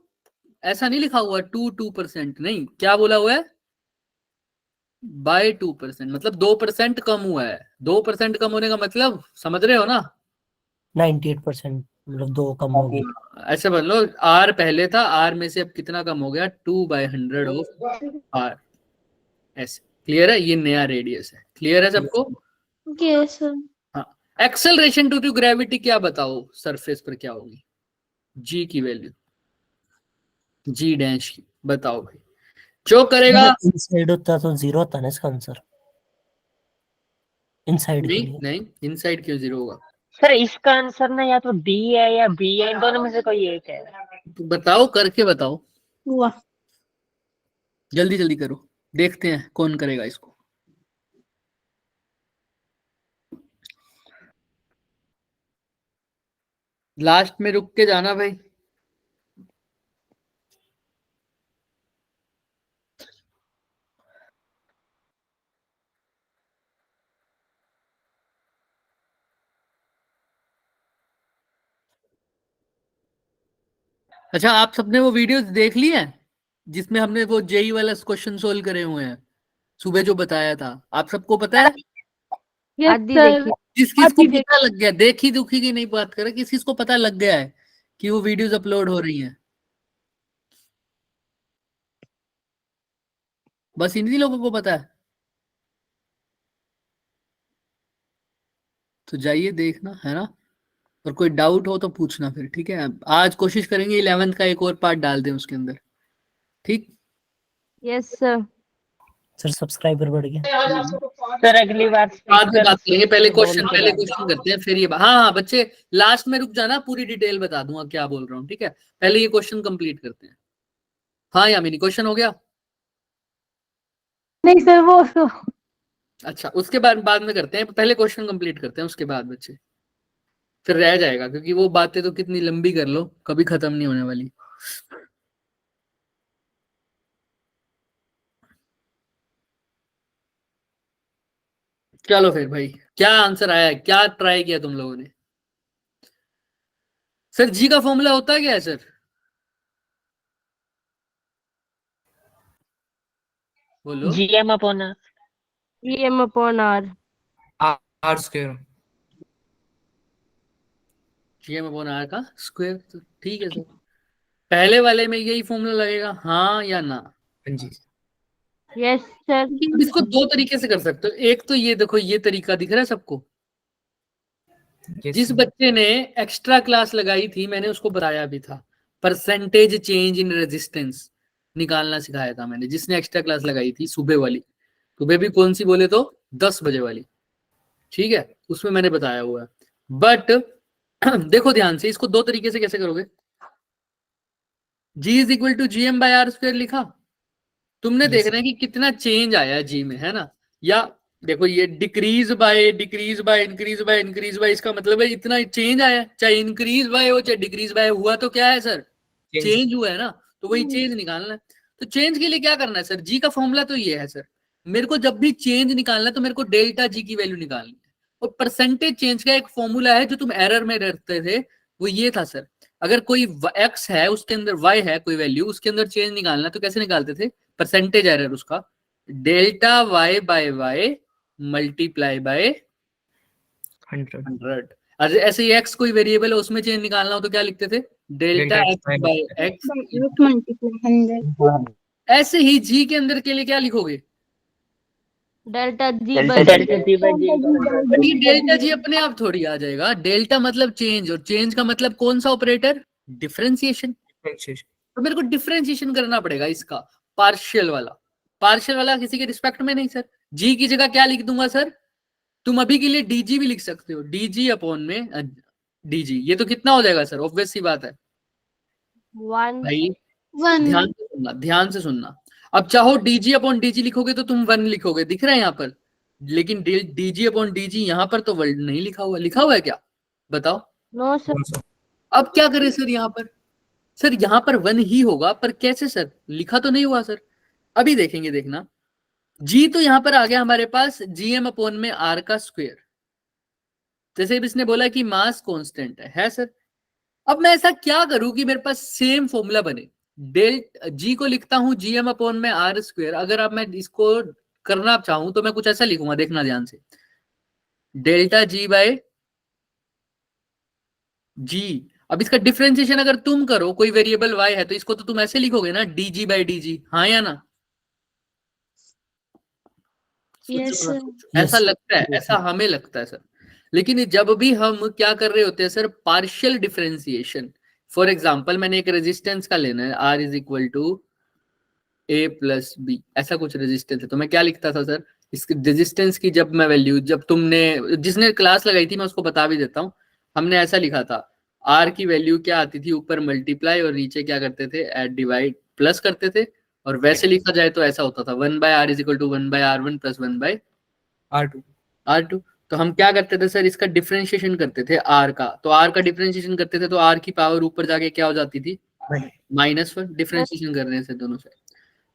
ऐसा नहीं लिखा हुआ, 2% नहीं, क्या बोला हुआ है? बाय 2%, मतलब 2% कम हुआ है। 2% कम होने का मतलब समझ रहे हो ना? 98%, मतलब 2 कम होगी। ऐसे बन लो, आर पहले था, आर में से अब कितना कम हो गया? 2/100 ऑफ आर। ऐसे क्लियर है? ये नया रेडियस है, क्लियर है सबको? Yes sir. हाँ, एक्सेलरेशन ड्यू टू ग्रेविटी क्या बताओ सरफेस पर क्या होगी? जी की वैल्यू, जी डैश की बताओ भाई, जो करेगा। इनसाइड होता तो 0 होता ना इसका आंसर, इनसाइड के नहीं लिए। नहीं, इनसाइड क्यों 0 होगा? सर इसका आंसर ना या तो डी है या बी है, इन दोनों में से कोई एक है। तो बताओ, करके बताओ, हुआ। जल्दी जल्दी करो, देखते हैं कौन करेगा इसको। लास्ट में रुक के जाना भाई। अच्छा, आप सबने वो वीडियोस देख ली हैं जिसमें हमने वो जेई वाला क्वेश्चन सोल्व करे हुए हैं? सुबह जो बताया था, आप सबको पता है? यस आदि सर। देखिए, किस किस को आदि देख- पता लग गया? देखी दुखी की नहीं बात कर रहा, किस किस को पता लग गया है कि वो वीडियोस अपलोड हो रही हैं? बस इन्हीं लोगों को पता है? तो जाइए देखना, है ना? और कोई डाउट हो तो पूछना फिर, ठीक है? आज कोशिश करेंगे 11th का एक और पार्ट डाल दें उसके अंदर, ठीक? Yes sir. सर सब्सक्राइबर बढ़ गया। सर अगली बार बाद में बात करेंगे, पहले बोल क्वेश्चन के जाना। करते हैं, फिर ये हाँ हाँ बच्चे लास्ट में रुक जाना, पूरी डिटेल बता दूंगा क्या बोल रहा हूँ, ठीक है। पहले ये क्वेश्चन कंप्लीट करते हैं। हाँ यामिनी, क्वेश्चन हो गया? नहीं सर वो अच्छा, उसके बाद में करते हैं, पहले क्वेश्चन कंप्लीट करते हैं, उसके बाद बच्चे फिर रह जाएगा, क्योंकि वो बातें तो कितनी लंबी कर लो कभी खत्म नहीं होने वाली। चलो फिर भाई, क्या आंसर आया है, क्या ट्राई किया तुम लोगों ने? सर जी का फॉर्मूला होता है क्या है सर? बोलो। GM upon R. GM upon R. R square. GM upon R का स्क्वायर, तो ठीक है सर। पहले वाले में यही फॉर्मूला लगेगा, हाँ या ना? हाँ जी। Yes sir. अब इसको दो तरीके से कर सकते हो, एक तो ये देखो, ये तरीका दिख रहा है सबको? Yes, जिस sir. बच्चे ने एक्स्ट्रा क्लास लगाई थी, मैंने उसको बताया भी था, परसेंटेज चेंज इन रेजिस्टेंस निकालना सिखाया था मैंने। जिसने एक्स्ट्रा क्लास लगाई थी सुबह वाली, सुबह भी कौन सी बोले तो 10 बजे वाली, ठीक है, उसमें मैंने बताया हुआ है। बट देखो ध्यान से, इसको दो तरीके से कैसे करोगे? G is equal to GM by R square लिखा, तुमने Yes, देखना है कि कितना चेंज आया है जी में, है ना? या देखो ये decrease by increase by increase by, इसका मतलब है इतना चेंज आया, चाहे इंक्रीज बाय हो चाहे डिक्रीज बाय, हुआ तो क्या है सर? Change. चेंज हुआ है ना, तो वही चेंज निकालना है। तो चेंज के लिए क्या करना है सर? जी का फॉर्मूला तो ये है सर, मेरे को जब भी चेंज निकालना है तो मेरे को डेल्टा जी की वैल्यू निकालनी है। और परसेंटेज चेंज का एक फॉर्मूला है जो तुम एरर में रखते थे, वो ये था सर, अगर कोई एक्स है उसके अंदर वाई है कोई वैल्यू, उसके अंदर चेंज निकालना है तो कैसे निकालते थे? परसेंटेज एरर उसका delta Y by Y multiply by 100. 100। ऐसे ही एक्स कोई वेरिएबल है उसमें चेंज निकालना हो तो क्या लिखते थे? Delta Delta X X by X. Multiply 100। ऐसे ही जी के अंदर के लिए क्या लिखोगे? Delta G by Delta G. Delta G by G. But ये डेल्टा जी अपने आप थोड़ी आ जाएगा, डेल्टा मतलब चेंज, और चेंज का मतलब कौन सा ऑपरेटर? डिफरेंशिएशन। Differentiation. तो मेरे को डिफरेंशिएशन करना पड़ेगा इसका, पार्शियल वाला किसी के रिस्पेक्ट में नहीं सर। जी की जगह क्या लिख दूंगा सर? तुम अभी के लिए डीजी भी लिख सकते हो, डीजी अपॉन में डीजी, ये तो कितना हो जाएगा सर? ऑब्वियस सी बात है 1. भाई, ध्यान से सुनना। अब चाहो डीजी अपॉन डीजी लिखोगे तो तुम 1 लिखोगे, दिख रहा है यहाँ पर, लेकिन डीजी अपॉन डीजी यहाँ पर तो वर्ड नहीं लिखा हुआ, लिखा हुआ है क्या? बताओ। No sir. Also. अब क्या करें सर यहाँ पर? सर यहाँ पर 1 ही होगा, पर कैसे सर? लिखा तो नहीं हुआ सर, अभी देखेंगे, देखना। जी तो यहाँ पर आ गया हमारे पास जीएम अपॉन में आर का स्क्वायर, जैसे इसने बोला कि मास कांस्टेंट है सर। अब मैं ऐसा क्या करूं कि मेरे पास सेम फॉर्मूला बने? डेल जी को लिखता हूं जीएम अपॉन में आर स्क्वायर, अगर अब मैं इसको करना चाहूं तो मैं कुछ ऐसा लिखूंगा, देखना ध्यान से, डेल्टा जी बाय जी। अब इसका डिफरेंशिएशन अगर तुम करो, कोई वेरिएबल y है तो इसको तो तुम ऐसे लिखोगे ना, dg बाय dg, हाँ या ना? Yes, sir. ऐसा Yes. लगता है, ऐसा हमें लगता है सर, लेकिन जब भी हम क्या कर रहे होते हैं sir, partial differentiation. For example मैंने एक रेजिस्टेंस का लेना है, R is equal to A plus B, ऐसा कुछ रेजिस्टेंस है, तो मैं क्या लिखता था सर? इसकी रेजिस्टेंस की जब मैं वैल्यू, जब तुमने, जिसने क्लास लगाई थी मैं उसको बता भी देता हूँ, हमने ऐसा लिखा था, R की वैल्यू क्या आती थी, ऊपर मल्टीप्लाई और नीचे क्या करते थे, एड डिवाइड प्लस करते थे, और वैसे लिखा जाए तो ऐसा होता था 1/r is equal to 1/r1 plus 1/r2। R2. तो हम क्या करते थे सर, इसका डिफरेंशिएशन करते थे आर का, तो आर का डिफरेंशिएशन करते थे तो आर की पावर ऊपर जाके क्या हो जाती थी? -1। डिफरेंशिएशन करने से दोनों से,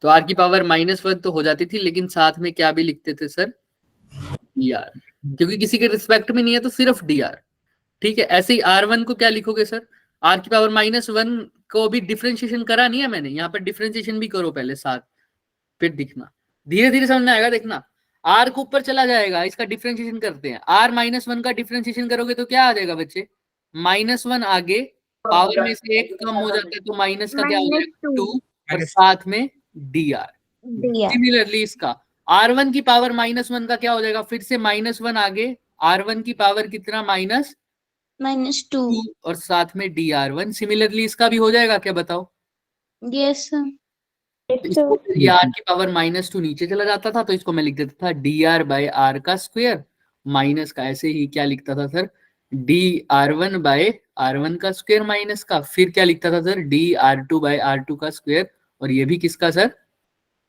तो आर की पावर -1 तो हो जाती थी, लेकिन साथ में क्या भी लिखते थे सर? dr, क्योंकि किसी के रिस्पेक्ट में नहीं है तो सिर्फ dr, ठीक है। ऐसे ही r1 को क्या लिखोगे सर? आर की पावर -1 को भी डिफरेंशिएशन करा नहीं है मैंने, यहाँ पर डिफरेंशिएशन भी करो पहले साथ, फिर दिखना, धीरे धीरे समझ में आएगा, देखना। आर को ऊपर चला जाएगा, इसका डिफरेंशिएशन करते हैं, r -1 का डिफरेंशिएशन करोगे तो क्या आ जाएगा बच्चे? -1 आगे, पावर में से एक कम हो जाता है तो माइनस का क्या हो जाएगा? 2, और साथ में dr। सिमिलरली इसका r1 की पावर -1 का क्या हो जाएगा? फिर से -1 आगे, r1 की पावर कितना? -2, और साथ में dr1। सिमिलरली इसका भी हो जाएगा क्या, बताओ? Yes, sir. तो इसको ये आर की पावर -2 नीचे चला जाता था, तो इसको मैं लिख देता था dr/r का स्क्वायर माइनस का, ऐसे ही क्या लिखता था सर, dr1/r1 का स्क्वायर माइनस का, फिर क्या लिखता था सर, dr2/r2 का स्क्वायर, और ये भी किसका सर,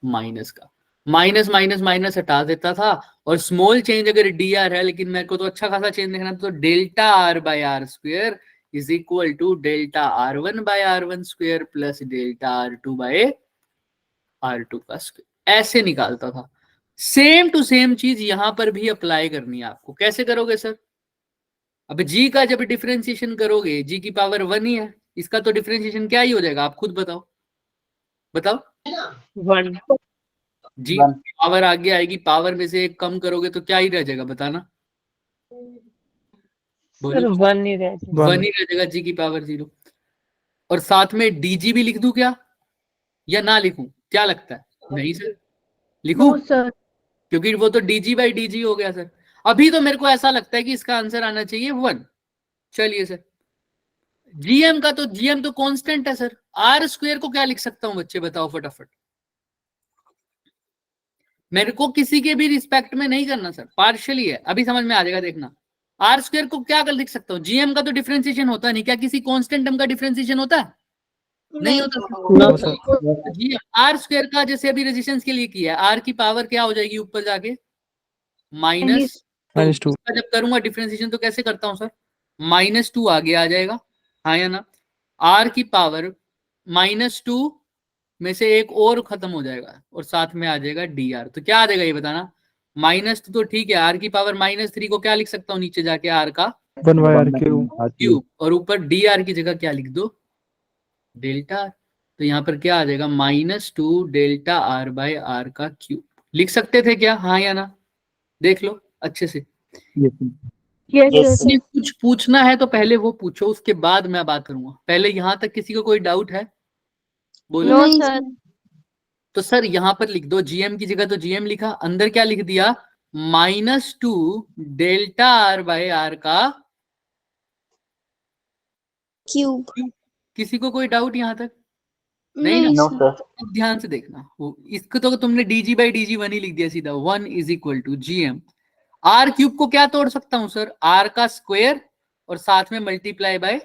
माइनस का। माइनस माइनस माइनस हटा देता था, और स्मॉल चेंज अगर dr है, लेकिन मेरे को तो अच्छा खासा चेंज देखना था, तो delta r/r square is equal to delta r1/r1 square plus delta r2/r2 का स्क्वायर, ऐसे निकालता था। सेम टू सेम चीज यहां पर भी अप्लाई करनी है आपको। कैसे करोगे सर? अब जी का जब डिफरेंशिएशन करोगे, जी की पावर 1 ही है, इसका तो डिफरेंशिएशन क्या ही हो जाएगा, आप खुद बताओ, बताओ। 1 जी पावर आगे आएगी, पावर में से एक कम करोगे तो क्या ही रह जाएगा, बताना, सर बोलो। 1 ही रह जाएगा। 1 ही रह जाएगा, जी की पावर 0। और साथ में डीजी भी लिख दूं क्या, या ना लिखूं, क्या लगता है? नहीं सर, लिखूं, नो सर। क्योंकि वो तो dg/dg हो गया सर। अभी तो मेरे को ऐसा लगता है कि इसका आंसर आना चाहिए 1। चलिए सर, जीएम का तो, जीएम तो कांस्टेंट है सर, आर स्क्वायर को क्या लिख सकता हूं बच्चे, बताओ फटाफट। मेरे को किसी के भी रिस्पेक्ट में नहीं करना सर, पार्शियली है, अभी समझ में आ जाएगा, देखना। आर स्क्वायर को क्या कर लिख सकता हूँ, जीएम का तो डिफरेंशिएशन होता नहीं, क्या किसी कांस्टेंट टर्म का डिफरेंशिएशन होता है? नहीं होता। No sir. G R square का जैसे अभी रेजिस्टेंस के लिए किया है, आर की पावर क्या हो जाएगी ऊपर जाके, -2। इसका जब करूंगा डिफरेंशिएशन तो कैसे करता हूं सर, -2 आगे आ जाएगा, हाँ या ना। आर की पावर -2 में से एक और खत्म हो जाएगा, और साथ में आ जाएगा dr, तो क्या आ जाएगा ये बताना, -2 तो ठीक है, आर की पावर -3 को क्या लिख सकता हूँ नीचे जाके, आर का 1/r क्यूब, और ऊपर dr की जगह क्या लिख दो, डेल्टा। तो यहाँ पर क्या आ जाएगा, -2 डेल्टा r/r का क्यूब, लिख सकते थे क्या, हाँ या ना, देख लो अच्छे से। Yes sir. कुछ पूछना है तो पहले वो पूछो, उसके बाद मैं बात करूंगा। पहले यहाँ तक किसी को कोई डाउट है, बोलो। No sir. तो सर यहाँ पर लिख दो, जीएम की जगह तो जीएम लिखा, अंदर क्या लिख दिया, -2 डेल्टा r/r का क्यूब। किसी को कोई डाउट यहाँ तक? नहीं ना? No sir. अब ध्यान से देखना, वो इसको तो तुमने dg/dg 1 ही लिख दिया सीधा, 1 = gm। आर क्यूब को क्या तोड़ सकता हूं सर, आर का स्क्वायर और साथ में मल्टीप्लाई बाय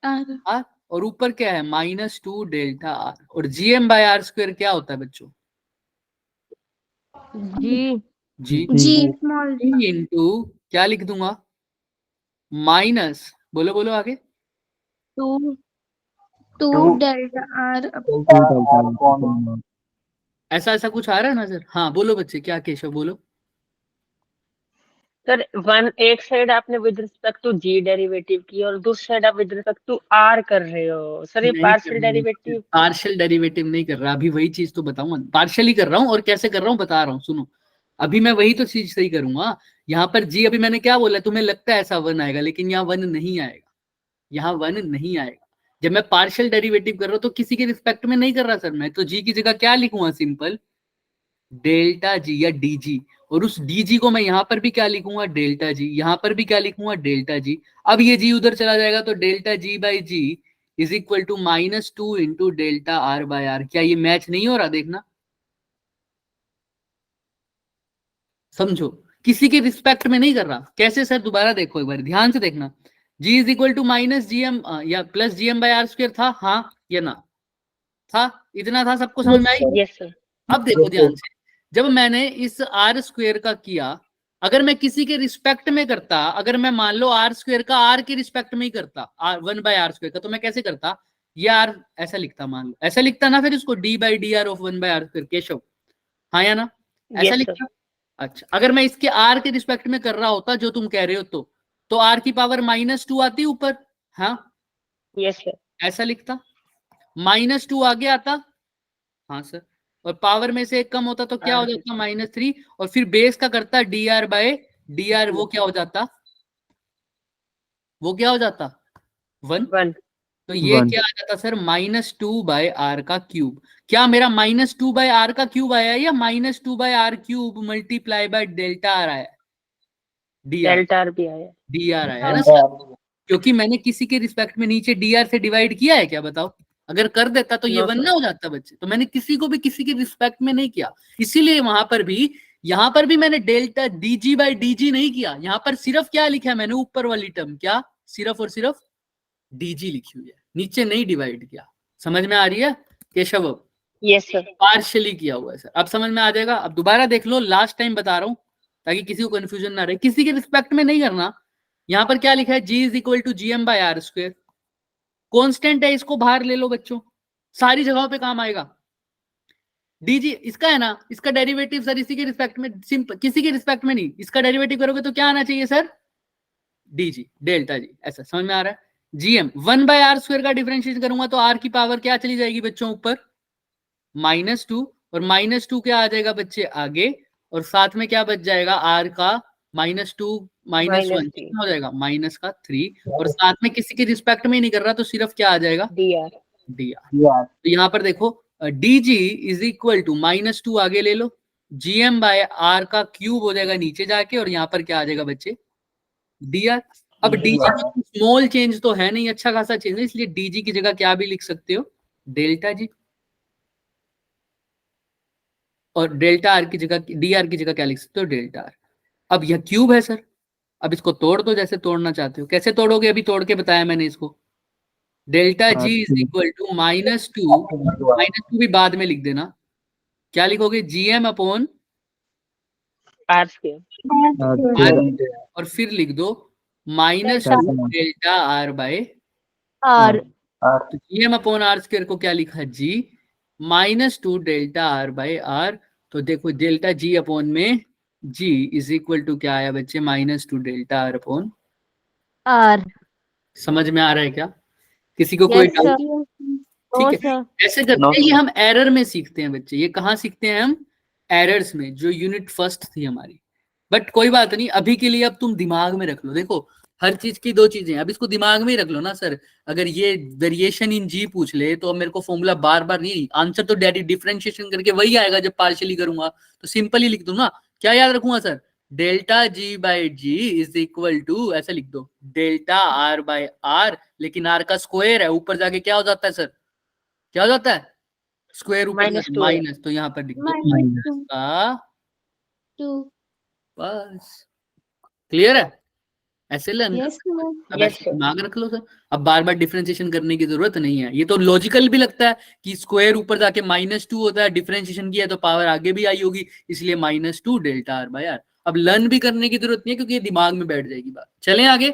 आर, और ऊपर क्या है, -2 डेल्टा आर, और gm/r स्क्वायर क्या होता है बच्चों, जी जी जी स्मॉल इंटू क्या लिख दूंगा, माइनस, बोलो बोलो आगे, 2 डेल्टा आर। ऐसा ऐसा कुछ आ रहा है ना सर? हाँ बोलो बच्चे, क्या केशव बोलो। सर 1 एक साइड आपने with respect to G derivative की, और दूसरी साइड आप विद रिस्पेक्ट टू आर कर रहे हो सर, ये पार्शियल डेरिवेटिव। पार्शियल डेरिवेटिव नहीं कर रहा, अभी वही चीज तो बताऊंगा, पार्शियली कर रहा हूँ, और कैसे कर रहा हूँ बता रहा हूँ, सुनो। अभी मैं वही तो चीज सही करूंगा। यहाँ पर जी, अभी मैंने क्या बोला, तुम्हें लगता है ऐसा 1 आएगा, लेकिन यहाँ 1 नहीं आएगा, यहाँ 1 नहीं आएगा। जब मैं पार्शियल डेरिवेटिव कर रहा हूँ तो किसी के रिस्पेक्ट में नहीं कर रहा सर, मैं तो जी की जगह क्या लिखूंगा, सिंपल डेल्टा जी या डीजी, और उस डीजी को मैं यहाँ पर भी क्या लिखूंगा, डेल्टा जी, यहाँ पर भी क्या लिखूंगा, डेल्टा जी। अब ये जी उधर चला जाएगा तो डेल्टा जी/जी is equal to -2 into delta r/r। क्या ये मैच नहीं हो रहा, देखना, समझो, किसी के रिस्पेक्ट में नहीं कर रहा। कैसे सर, दोबारा देखो एक बार ध्यान से देखना, जी इज इक्वल टू -gm या प्लस gm/r स्क्वायर था, हाँ या ना, था, इतना था, सबको समझ में आई? Yes sir. अब देखो ध्यान से, जब मैंने इस आर स्क्वायर का किया, अगर मैं किसी के रिस्पेक्ट में करता, अगर मैं मान लो आर स्क्वायर का आर के रिस्पेक्ट में ही करता, 1/r स्क्वायर का, तो मैं कैसे करता, ये आर ऐसा लिखता, मान लो ऐसा लिखता ना, फिर इसको d/dr of 1/r square, Keshav, हाँ या ना, ऐसा यस लिखता। अच्छा, अगर मैं इसके आर के रिस्पेक्ट में कर रहा होता जो तुम कह रहे हो, तो आर की पावर -2 आती ऊपर, हाँ यस सर। ऐसा लिखता, -2 आगे आता, हाँ सर, और पावर में से एक कम होता तो क्या हो जाता, -3, और फिर बेस का करता dr/dr, वो क्या हो जाता, वो क्या हो जाता, 1। 1 तो ये क्या आ जाता सर, -2/r का क्यूब। क्या मेरा -2/r का क्यूब आया, या -2/r cube multiply by delta R आया, डेल्टा आर भी आया। dr आया है ना सर, क्योंकि मैंने किसी के रिस्पेक्ट में नीचे dr से डिवाइड किया है क्या, बताओ, अगर कर देता तो ये No, वन sir. ना हो जाता बच्चे। तो मैंने किसी को भी किसी के रिस्पेक्ट में नहीं किया, इसीलिए वहां पर भी, यहाँ पर भी मैंने डेल्टा डीजी बाई डीजी नहीं किया। यहाँ पर सिर्फ क्या लिखा है मैंने, ऊपर वाली टर्म क्या, सिर्फ और सिर्फ डीजी लिखी हुई है, नीचे नहीं डिवाइड किया। समझ में आ रही है केशव? Yes, sir. पार्शियली किया हुआ है सर, अब समझ में आ जाएगा। अब दोबारा देख लो, लास्ट टाइम बता रहा हूं ताकि किसी को कंफ्यूजन ना रहे, किसी के रिस्पेक्ट में नहीं करना। यहाँ पर क्या लिखा है, G is equal to G M by R square, constant है, इसको बाहर ले लो बच्चों, सारी जगहों पे काम आएगा। डीजी इसका है ना, इसका डेरिवेटिव सर इसी के रिस्पेक्ट में, सिंपल, किसी के रिस्पेक्ट में नहीं, इसका डेरिवेटिव करोगे तो क्या आना चाहिए सर, डीजी डेल्टा जी। ऐसा समझ में आ रहा है? जीएम 1/r स्क्वायर का डिफरेंशिएशन करूंगा तो r की पावर क्या चली जाएगी बच्चों ऊपर, -2, और -2 क्या आ जाएगा बच्चे आगे, और साथ में क्या बच जाएगा r का -2 -1 कितना हो जाएगा, -3, और साथ में किसी के रिस्पेक्ट में ही नहीं कर रहा तो सिर्फ क्या आ जाएगा, dr. तो यहाँ पर देखो dg इज इक्वल टू -2 आगे ले लो, gm बाय r का क्यूब हो जाएगा नीचे जाके, और यहाँ पर क्या आ जाएगा बच्चे, dr। अब dg में स्मॉल चेंज तो है नहीं, अच्छा खासा चेंज है, इसलिए dg की जगह क्या भी लिख सकते हो, डेल्टा जी, और डेल्टा आर की जगह, dr की जगह क्या लिख सकते हो, डेल्टा आर। अब यह क्यूब है सर, अब इसको तोड़ दो जैसे तोड़ना चाहते हो। कैसे तोड़ोगे, अभी तोड़ के बताया मैंने इसको, delta G is equal to -2 भी बाद में लिख देना, क्या लिखोगे, जीएम अपॉन r square. और फिर लिख दो -2 डेल्टा आर बाय R. तो जीएम अपॉन आर स्क्वायर को क्या लिखा, जी -2 डेल्टा आर बाय आर। तो देखो डेल्टा जी अपॉन में जी इज इक्वल टू क्या आया बच्चे, -2 डेल्टा आर अपॉन R. समझ में आ रहा है क्या, किसी को कोई Yes, डाउट? sir. ठीक है, ऐसे करते हैं, ये हम एरर में सीखते हैं बच्चे, ये कहाँ सीखते हैं हम, एरर्स में, जो यूनिट फर्स्ट थी हमारी। बट कोई बात नहीं, अभी के लिए अब तुम दिमाग में रख लो, देखो हर चीज की दो चीजें, अब इसको दिमाग में ही रख लो ना सर। अगर ये वेरिएशन इन जी पूछ ले तो अब मेरे को फॉर्मूला बार बार नहीं, आंसर तो डैडी डिफरेंशिएशन करके वही आएगा जब पार्शियली करूंगा, तो सिंपल ही लिख दूं ना। क्या याद रखूंगा sir, delta G by G is equal to, ऐसे लिख दो, डेल्टा आर बाय आर, लेकिन आर का स्क्वायर है, ऊपर जाके क्या हो जाता है सर, क्या हो जाता है, स्क्वायर ऊपर -2 माइनस, तो यहाँ पर लिख दो माइनस का, बस क्लियर है, ऐसे लर्न Yes, sir. अब Yes, ऐसे sir. दिमाग रख लो सर। अब बार बार डिफरेंशिएशन करने की जरूरत नहीं है, ये तो लॉजिकल भी लगता है कि स्क्वायर ऊपर जाके -2 होता है, डिफरेंशिएशन किया तो पावर आगे भी आई होगी, इसलिए -2 डेल्टा आर बाय आर। अब लर्न भी करने की जरूरत नहीं है क्योंकि ये दिमाग में बैठ जाएगी बात। चलें आगे,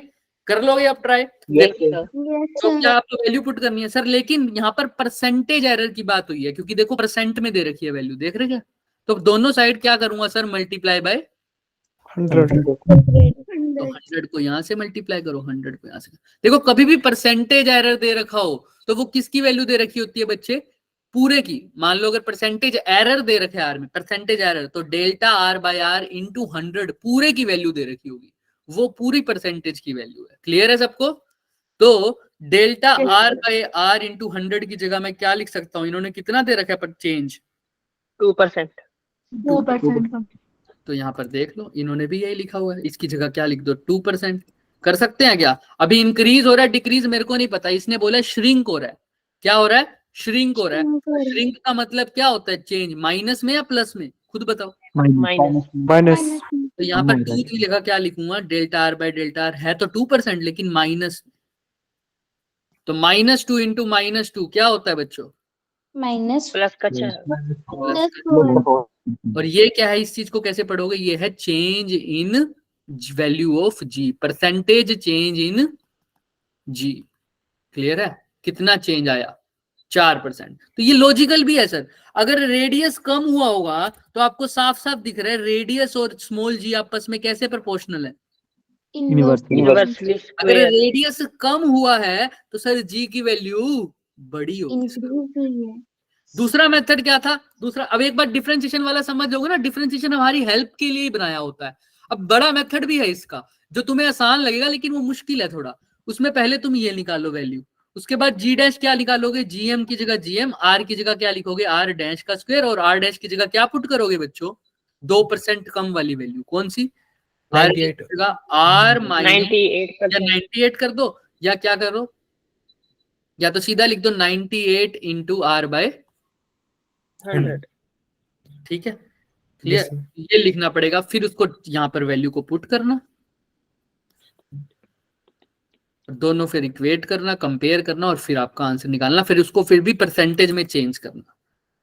कर लोगे आप ट्राई, Yes, sir. Yes, तो sir. क्या आपको वैल्यू पुट करनी है सर, लेकिन यहाँ पर परसेंटेज एरर की बात हुई है क्योंकि देखो परसेंट में दे रखी है वैल्यू, देख रहे क्या, तो दोनों साइड क्या करूंगा सर, मल्टीप्लाई बाय 100 तो 100 को यहाँ से मल्टीप्लाई करो, 100 को यहाँ से। देखो कभी भी परसेंटेज एरर दे रखा हो तो वो किसकी वैल्यू दे रखी होती है बच्चे, पूरे की। मान लो अगर परसेंटेज एरर दे रखे आर में, परसेंटेज एरर, तो delta R by R into 100 पूरे की वैल्यू दे रखी होगी, वो पूरी परसेंटेज की वैल्यू है। क्लियर है सबको? तो delta R by R into 100 की जगह मैं क्या लिख सकता हूँ, इन्होंने कितना दे रखा है पर चेंज, 2%. 2%. तो यहाँ पर देख लो इन्होंने भी यही लिखा हुआ है, इसकी जगह क्या लिख दो, 2%। कर सकते हैं क्या? अभी इंक्रीज हो रहा है डिक्रीज मेरे को नहीं पता, इसने बोला श्रिंक हो रहा है। क्या हो रहा है? श्रिंक हो रहा है। श्रिंक का मतलब क्या होता है, चेंज, माइनस में या प्लस में, खुद बताओ। Minus. तो यहाँ पर 2 की जगह क्या लिखूंगा, delta R by delta R है तो 2% लेकिन माइनस, तो -2 इंटू -2 क्या होता है बच्चों, Minus Plus का 4. +4. और ये क्या है, इस चीज को कैसे पढ़ोगे, ये है change in value of G, percentage change in G. Clear है? कितना चेंज आया, 4%। तो ये लॉजिकल भी है सर, अगर रेडियस कम हुआ होगा तो आपको साफ साफ दिख रहा है रेडियस और स्मॉल जी आपस में कैसे प्रोपोर्शनल है। Inversely अगर square. रेडियस कम हुआ है तो सर जी की वैल्यू बड़ी होगी। Increase हुई है. दूसरा मेथड क्या था, दूसरा, अब एक बार डिफरेंशिएशन वाला समझ जाओगे ना, डिफरेंशिएशन हमारी हेल्प के लिए ही बनाया होता है। अब बड़ा मेथड भी है इसका जो तुम्हें आसान लगेगा लेकिन वो मुश्किल है थोड़ा, उसमें पहले तुम ये निकालो वैल्यू, उसके बाद जी डैश क्या निकालोगे, जीएम की जगह जीएम, आर की जगह क्या लिखोगे, आर डैश का स्क्वायर, और आर डैश की जगह क्या पुट करोगे बच्चों, 2% कम वाली वैल्यू, कौन सी, आर की जगह आर माइनस 98%. 98 कर दो, या क्या करो, या तो सीधा लिख दो 98 इंटू आर बाय 100। ठीक है, Yes, क्लियर। sir. ये लिखना पड़ेगा, फिर उसको यहाँ पर वैल्यू को पुट करना, दोनों फिर इक्वेट करना, कंपेयर करना और फिर आपका आंसर निकालना, फिर उसको फिर भी परसेंटेज में चेंज करना।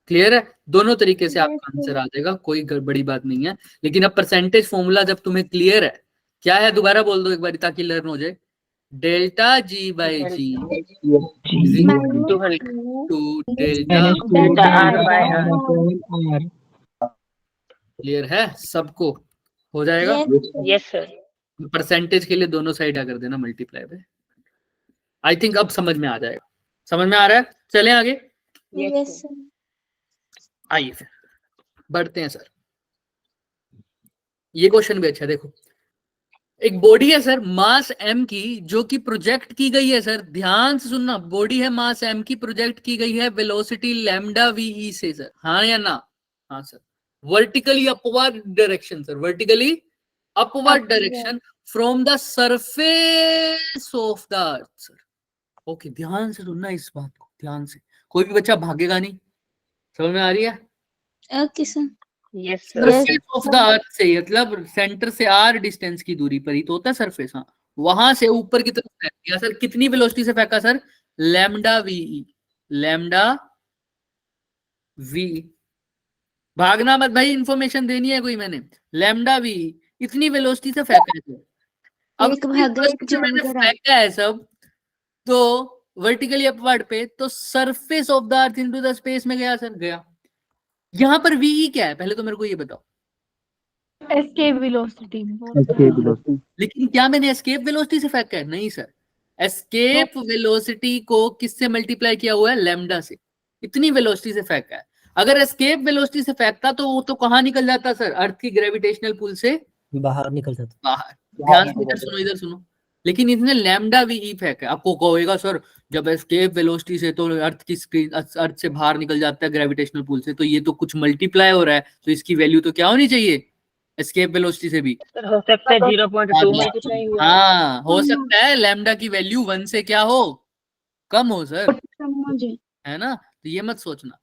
क्लियर है, दोनों तरीके से आपका आंसर आ जाएगा, कोई बड़ी बात नहीं है। लेकिन अब परसेंटेज फॉर्मूला जब तुम्हें क्लियर है, क्या है दोबारा बोल दो एक बार ताकि लर्न हो जाए। Delta G by G minus 200 to delta delta R by R. Clear है सबको, हो जाएगा। yes yes sir. परसेंटेज के लिए दोनों साइड क्या कर देना मल्टीप्लाई पे। आई थिंक अब समझ में आ जाएगा, समझ में आ रहा है। चलें आगे, yes sir. आइए फिर बढ़ते हैं सर। ये क्वेश्चन भी अच्छा है, देखो एक बॉडी है सर मास m की जो कि प्रोजेक्ट की गई है सर, ध्यान से सुनना, बॉडी है मास m की प्रोजेक्ट की गई है वेलोसिटी लैम्डा वी से सर, हाँ या ना। हाँ sir, vertically upward direction sir, vertically upward direction from the surface of the earth sir. Okay, ध्यान से सुनना इस बात को, ध्यान से, कोई भी बच्चा भागेगा नहीं, समझ में आ रही है। Okay sir. Yes sir. Surface of the अर्थ से मतलब सेंटर से आर डिस्टेंस की दूरी पर ही तो होता है सरफेस, हाँ, वहां से ऊपर की तरफ फेंक दिया सर। कितनी वेलोसिटी से फेंका sir, lambda V, lambda V. भागना मत भाई, इंफॉर्मेशन देनी है कोई मैंने। लैम्डा वी इतनी वेलोसिटी से फेंका है सर। अब एक भागा एक जो मैंने जाएगा। फेंका है सब तो वर्टिकली अपवर्ड पे, तो surface of the earth into the space में गया सर, गया। यहाँ पर वी क्या है पहले तो मेरे को ये बताओ। Escape velocity. लेकिन क्या मैंने एस्केप वेलोसिटी से फेंका है, नहीं सर। एस्केप वेलोसिटी को किससे मल्टीप्लाई किया हुआ है, लैम्डा से। इतनी वेलोसिटी से फेंका है। अगर एस्केप वेलोसिटी से फेंकता तो वो तो कहाँ निकल जाता सर, अर्थ की ग्रेविटेशनल पुल से बाहर निकल जाता। बाहर। ध्यान से इधर सुनो, इधर सुनो। लेकिन इसने लैम्डा वी फेंका है। आपको कहेगा सर जब एस्केप वेलोसिटी से तो अर्थ की स्क्रीन, अर्थ से बाहर निकल जाता है ग्रेविटेशनल पुल से, तो ये तो कुछ मल्टीप्लाई हो रहा है, तो इसकी वैल्यू तो क्या होनी चाहिए एस्केप वेलोसिटी से भी। सर हो सकता है 0.2 मल्टीप्लाई हुआ। हाँ, हो सकता है लैम्डा की वैल्यू 1 से क्या हो, कम हो सर, मुझे है ना। तो ये मत सोचना।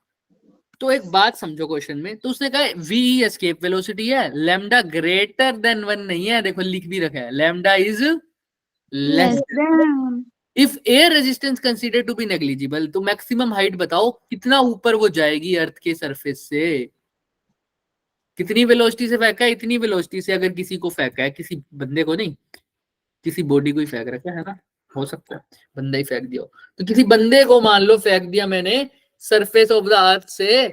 तो एक बात समझो क्वेश्चन में, तो उसने कहा वी एस्केप वेलोसिटी है, लैम्डा ग्रेटर देन 1 नहीं है, देखो लिख भी रखा है, lambda is less if air resistance consider to be negligible. तो मैक्सिमम हाइट बताओ कितना ऊपर वो जाएगी अर्थ के सरफेस से, कितनी वेलोसिटी से फेंका है, इतनी वेलोसिटी से। अगर किसी को फेंका है, किसी बंदे को नहीं, किसी बॉडी को ही फेंक रखा है ना, हो सकता है बंदा ही फेंक दिया हो। तो किसी बंदे को मान लो फेंक दिया मैंने सरफेस ऑफ द अर्थ से,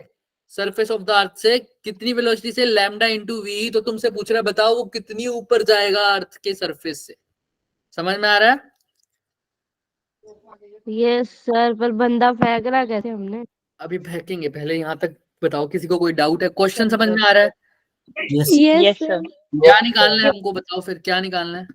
सरफेस ऑफ द अर्थ से कितनी वेलोसिटी से, लैम्डा इंटू वी। तो तुमसे पूछ रहा है बताओ वो कितनी ऊपर जाएगा अर्थ के सरफेस से, समझ में आ रहा है। यस सर, पर बंदा फेंक रहा कैसे हमने। अभी फेंकेंगे, पहले यहाँ तक बताओ किसी को कोई डाउट है, क्वेश्चन समझ में आ रहा है। Yes yes sir. क्या निकालना है हमको बताओ, फिर क्या निकालना है।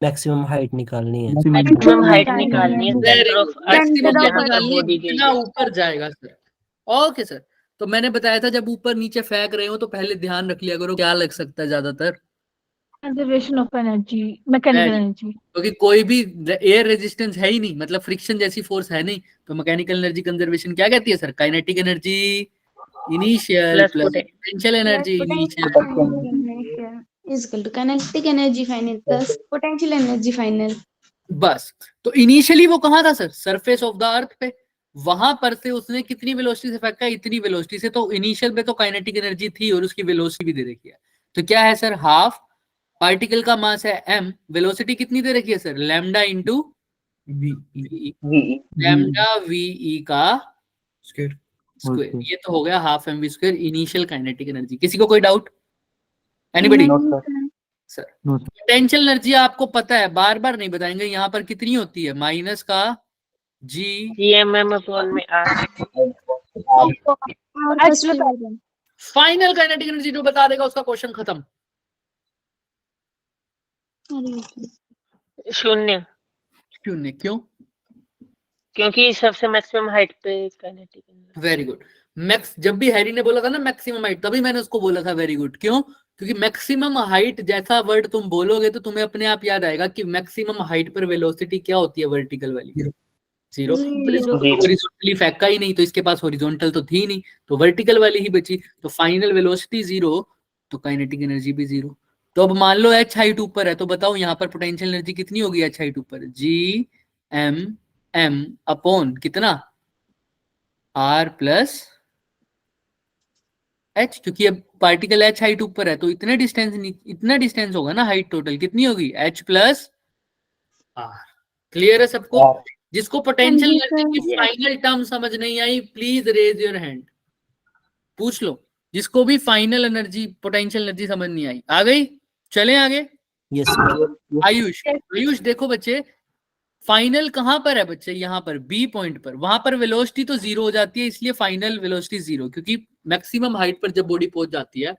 मैक्सिमम हाइट निकालनी है। मैक्सिमम हाइट निकालनी है सेंटर ऑफ अर्थ मैक्सिमम से हाइट जहां पर निकालनी है, बॉडी गई कितना है। ऊपर जाएगा सर। ओके सर, तो मैंने बताया था जब ऊपर नीचे फेंक रहे हो तो पहले ध्यान रख लिया करो क्या लग सकता है ज्यादातर, conservation of energy, mechanical energy. क्योंकि कोई भी एयर रेजिस्टेंस है ही नहीं, मतलब फ्रिक्शन जैसी फोर्स है नहीं, तो मैकेनिकल एनर्जी कंजर्वेशन क्या कहती है sir, kinetic energy initial plus potential energy initial is equal to kinetic energy final plus potential energy final. बस। तो इनिशियली वो कहाँ था सर, सरफेस ऑफ द अर्थ पे, वहां पर से उसने कितनी वेलोसिटी से फेंका, इतनी वेलोसिटी से। तो इनिशियल पे तो काइनेटिक एनर्जी थी और उसकी वेलोसिटी भी दे रखी है। तो क्या है सर, हाफ, पार्टिकल का मास है m, वेलोसिटी कितनी दे रखी है sir, lambda into V, lambda V का स्क्वायर। ये तो हो गया half mv square initial kinetic energy. किसी को कोई doubt, anybody sir. Potential energy आपको पता है, बार बार नहीं बताएंगे। यहाँ पर कितनी होती है, माइनस का जी जीएमएम अपॉन में आर। फाइनल काइनेटिक एनर्जी जो बता देगा उसका क्वेश्चन खत्म। शून्य, शून्य क्यों, क्योंकि सबसे मैक्सिमम हाइट पे kinetic energy. Very good. Max, जब भी हैरी ने बोला था ना मैक्सिमम हाइट, तभी मैंने उसको बोला था वेरी गुड। क्यों, क्योंकि मैक्सिमम हाइट जैसा वर्ड तुम बोलोगे तो तुम्हें अपने आप याद आएगा कि मैक्सिमम हाइट पर वेलोसिटी क्या होती है, वर्टिकल वाली जीरो। हॉरिजॉन्टली फेंका ही नहीं तो इसके पास हॉरिजॉन्टल तो थी नहीं, तो वर्टिकल वाली ही बची, तो फाइनल वेलोसिटी जीरो, तो काइनेटिक एनर्जी भी जीरो। तो अब मान लो एच हाइट ऊपर है, तो बताओ यहाँ पर पोटेंशियल एनर्जी कितनी होगी एच हाइट ऊपर? जी एम एम अपॉन कितना, आर प्लस एच, क्योंकि अब पार्टिकल एच हाइट ऊपर है तो इतना डिस्टेंस होगा ना, हाइट टोटल कितनी होगी, एच प्लस आर। क्लियर है सबको? जिसको पोटेंशियल जी, एनर्जी की सर। फाइनल टर्म समझ नहीं आई प्लीज रेज योर हैंड, पूछ लो। जिसको भी फाइनल एनर्जी पोटेंशियल एनर्जी समझ नहीं आई, आ गई? चलें आगे। Yes sir. आयुष, आयुष देखो बच्चे, फाइनल कहां पर है बच्चे? यहाँ पर बी पॉइंट पर, वहां पर वेलोसिटी तो जीरो हो जाती है, इसलिए फाइनल वेलोसिटी जीरो, क्योंकि मैक्सिमम हाइट पर जब बॉडी पहुंच जाती है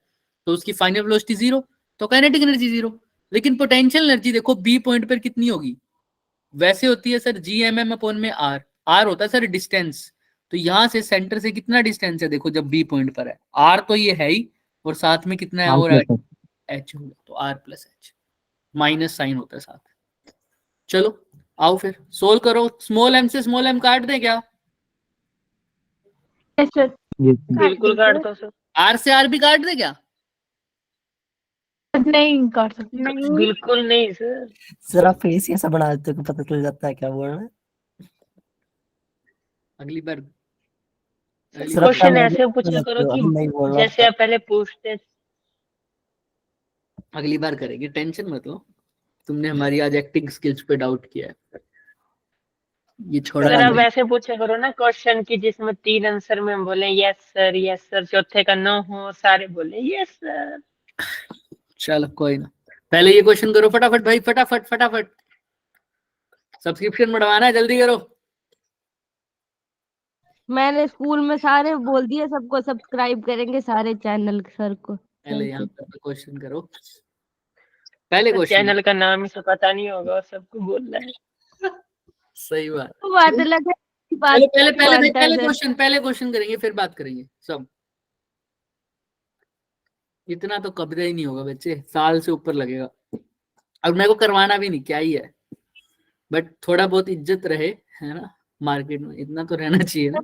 तो उसकी फाइनल वेलोसिटी जीरो, तो काइनेटिक एनर्जी जीरो। लेकिन पोटेंशियल एनर्जी देखो बी पॉइंट पर कितनी होगी, वैसे होती है sir G M M upon में आर, आर होता है सर डिस्टेंस, तो यहां से सेंटर से कितना डिस्टेंस है देखो, जब बी पॉइंट पर है आर तो ये है ही, और साथ में कितना है और एच होगा, तो R plus H, minus sign होता है साथ। चलो आओ फिर सोल्व करो, स्मॉल एम से स्मॉल एम काट दे क्या? Yes, sir. बिल्कुल काट दो सर। आर से आर भी काट दे क्या? नहीं काट सकते। बिल्कुल नहीं सर। जरा फेस ही ऐसा बना देते हो कि पता चल जाता है क्या बोल रहे हैं। अगली बार सर, क्वेश्चन अपना ऐसे पूछा करो कि नहीं बोल रहा जैसे आप पहले पूछते। अगली बार करेंगे, टेंशन मत लो। तुमने हमारी आज एक्टिंग स्किल्स पे डाउट किया है, ये छोड़ा सर आप नहीं। ऐसे पूछा करो ना क्वेश्चन की जिसमें 3 आंसर में बोले यस सर, चौथे का नो हो, सारे बोले यस सर। चलो कोई ना, पहले ये क्वेश्चन करो फटाफट भाई, फटाफट फटाफट। सब्सक्रिप्शन बढ़वाना है, जल्दी करो। मैंने स्कूल में सारे बोल दिए, सबको सब्सक्राइब करेंगे सारे चैनल सर को। पहले यहाँ पर क्वेश्चन करो, पहले तो क्वेश्चन। चैनल का नाम ही से पता नहीं होगा और सबको बोल रहा है। सही बात। तो बात अलग है, बात पहले पहले पहले मानता है पहले सर। क्वेश्चन, पहले क्वेश्चन करेंगे फिर बात करेंगे सब। इतना तो कब्जा ही नहीं होगा बच्चे, साल से ऊपर लगेगा, और मेरे को करवाना भी नहीं, क्या ही है, बट थोड़ा बहुत इज्जत रहे, है ना, मार्केट में इतना तो रहना चाहिए ना।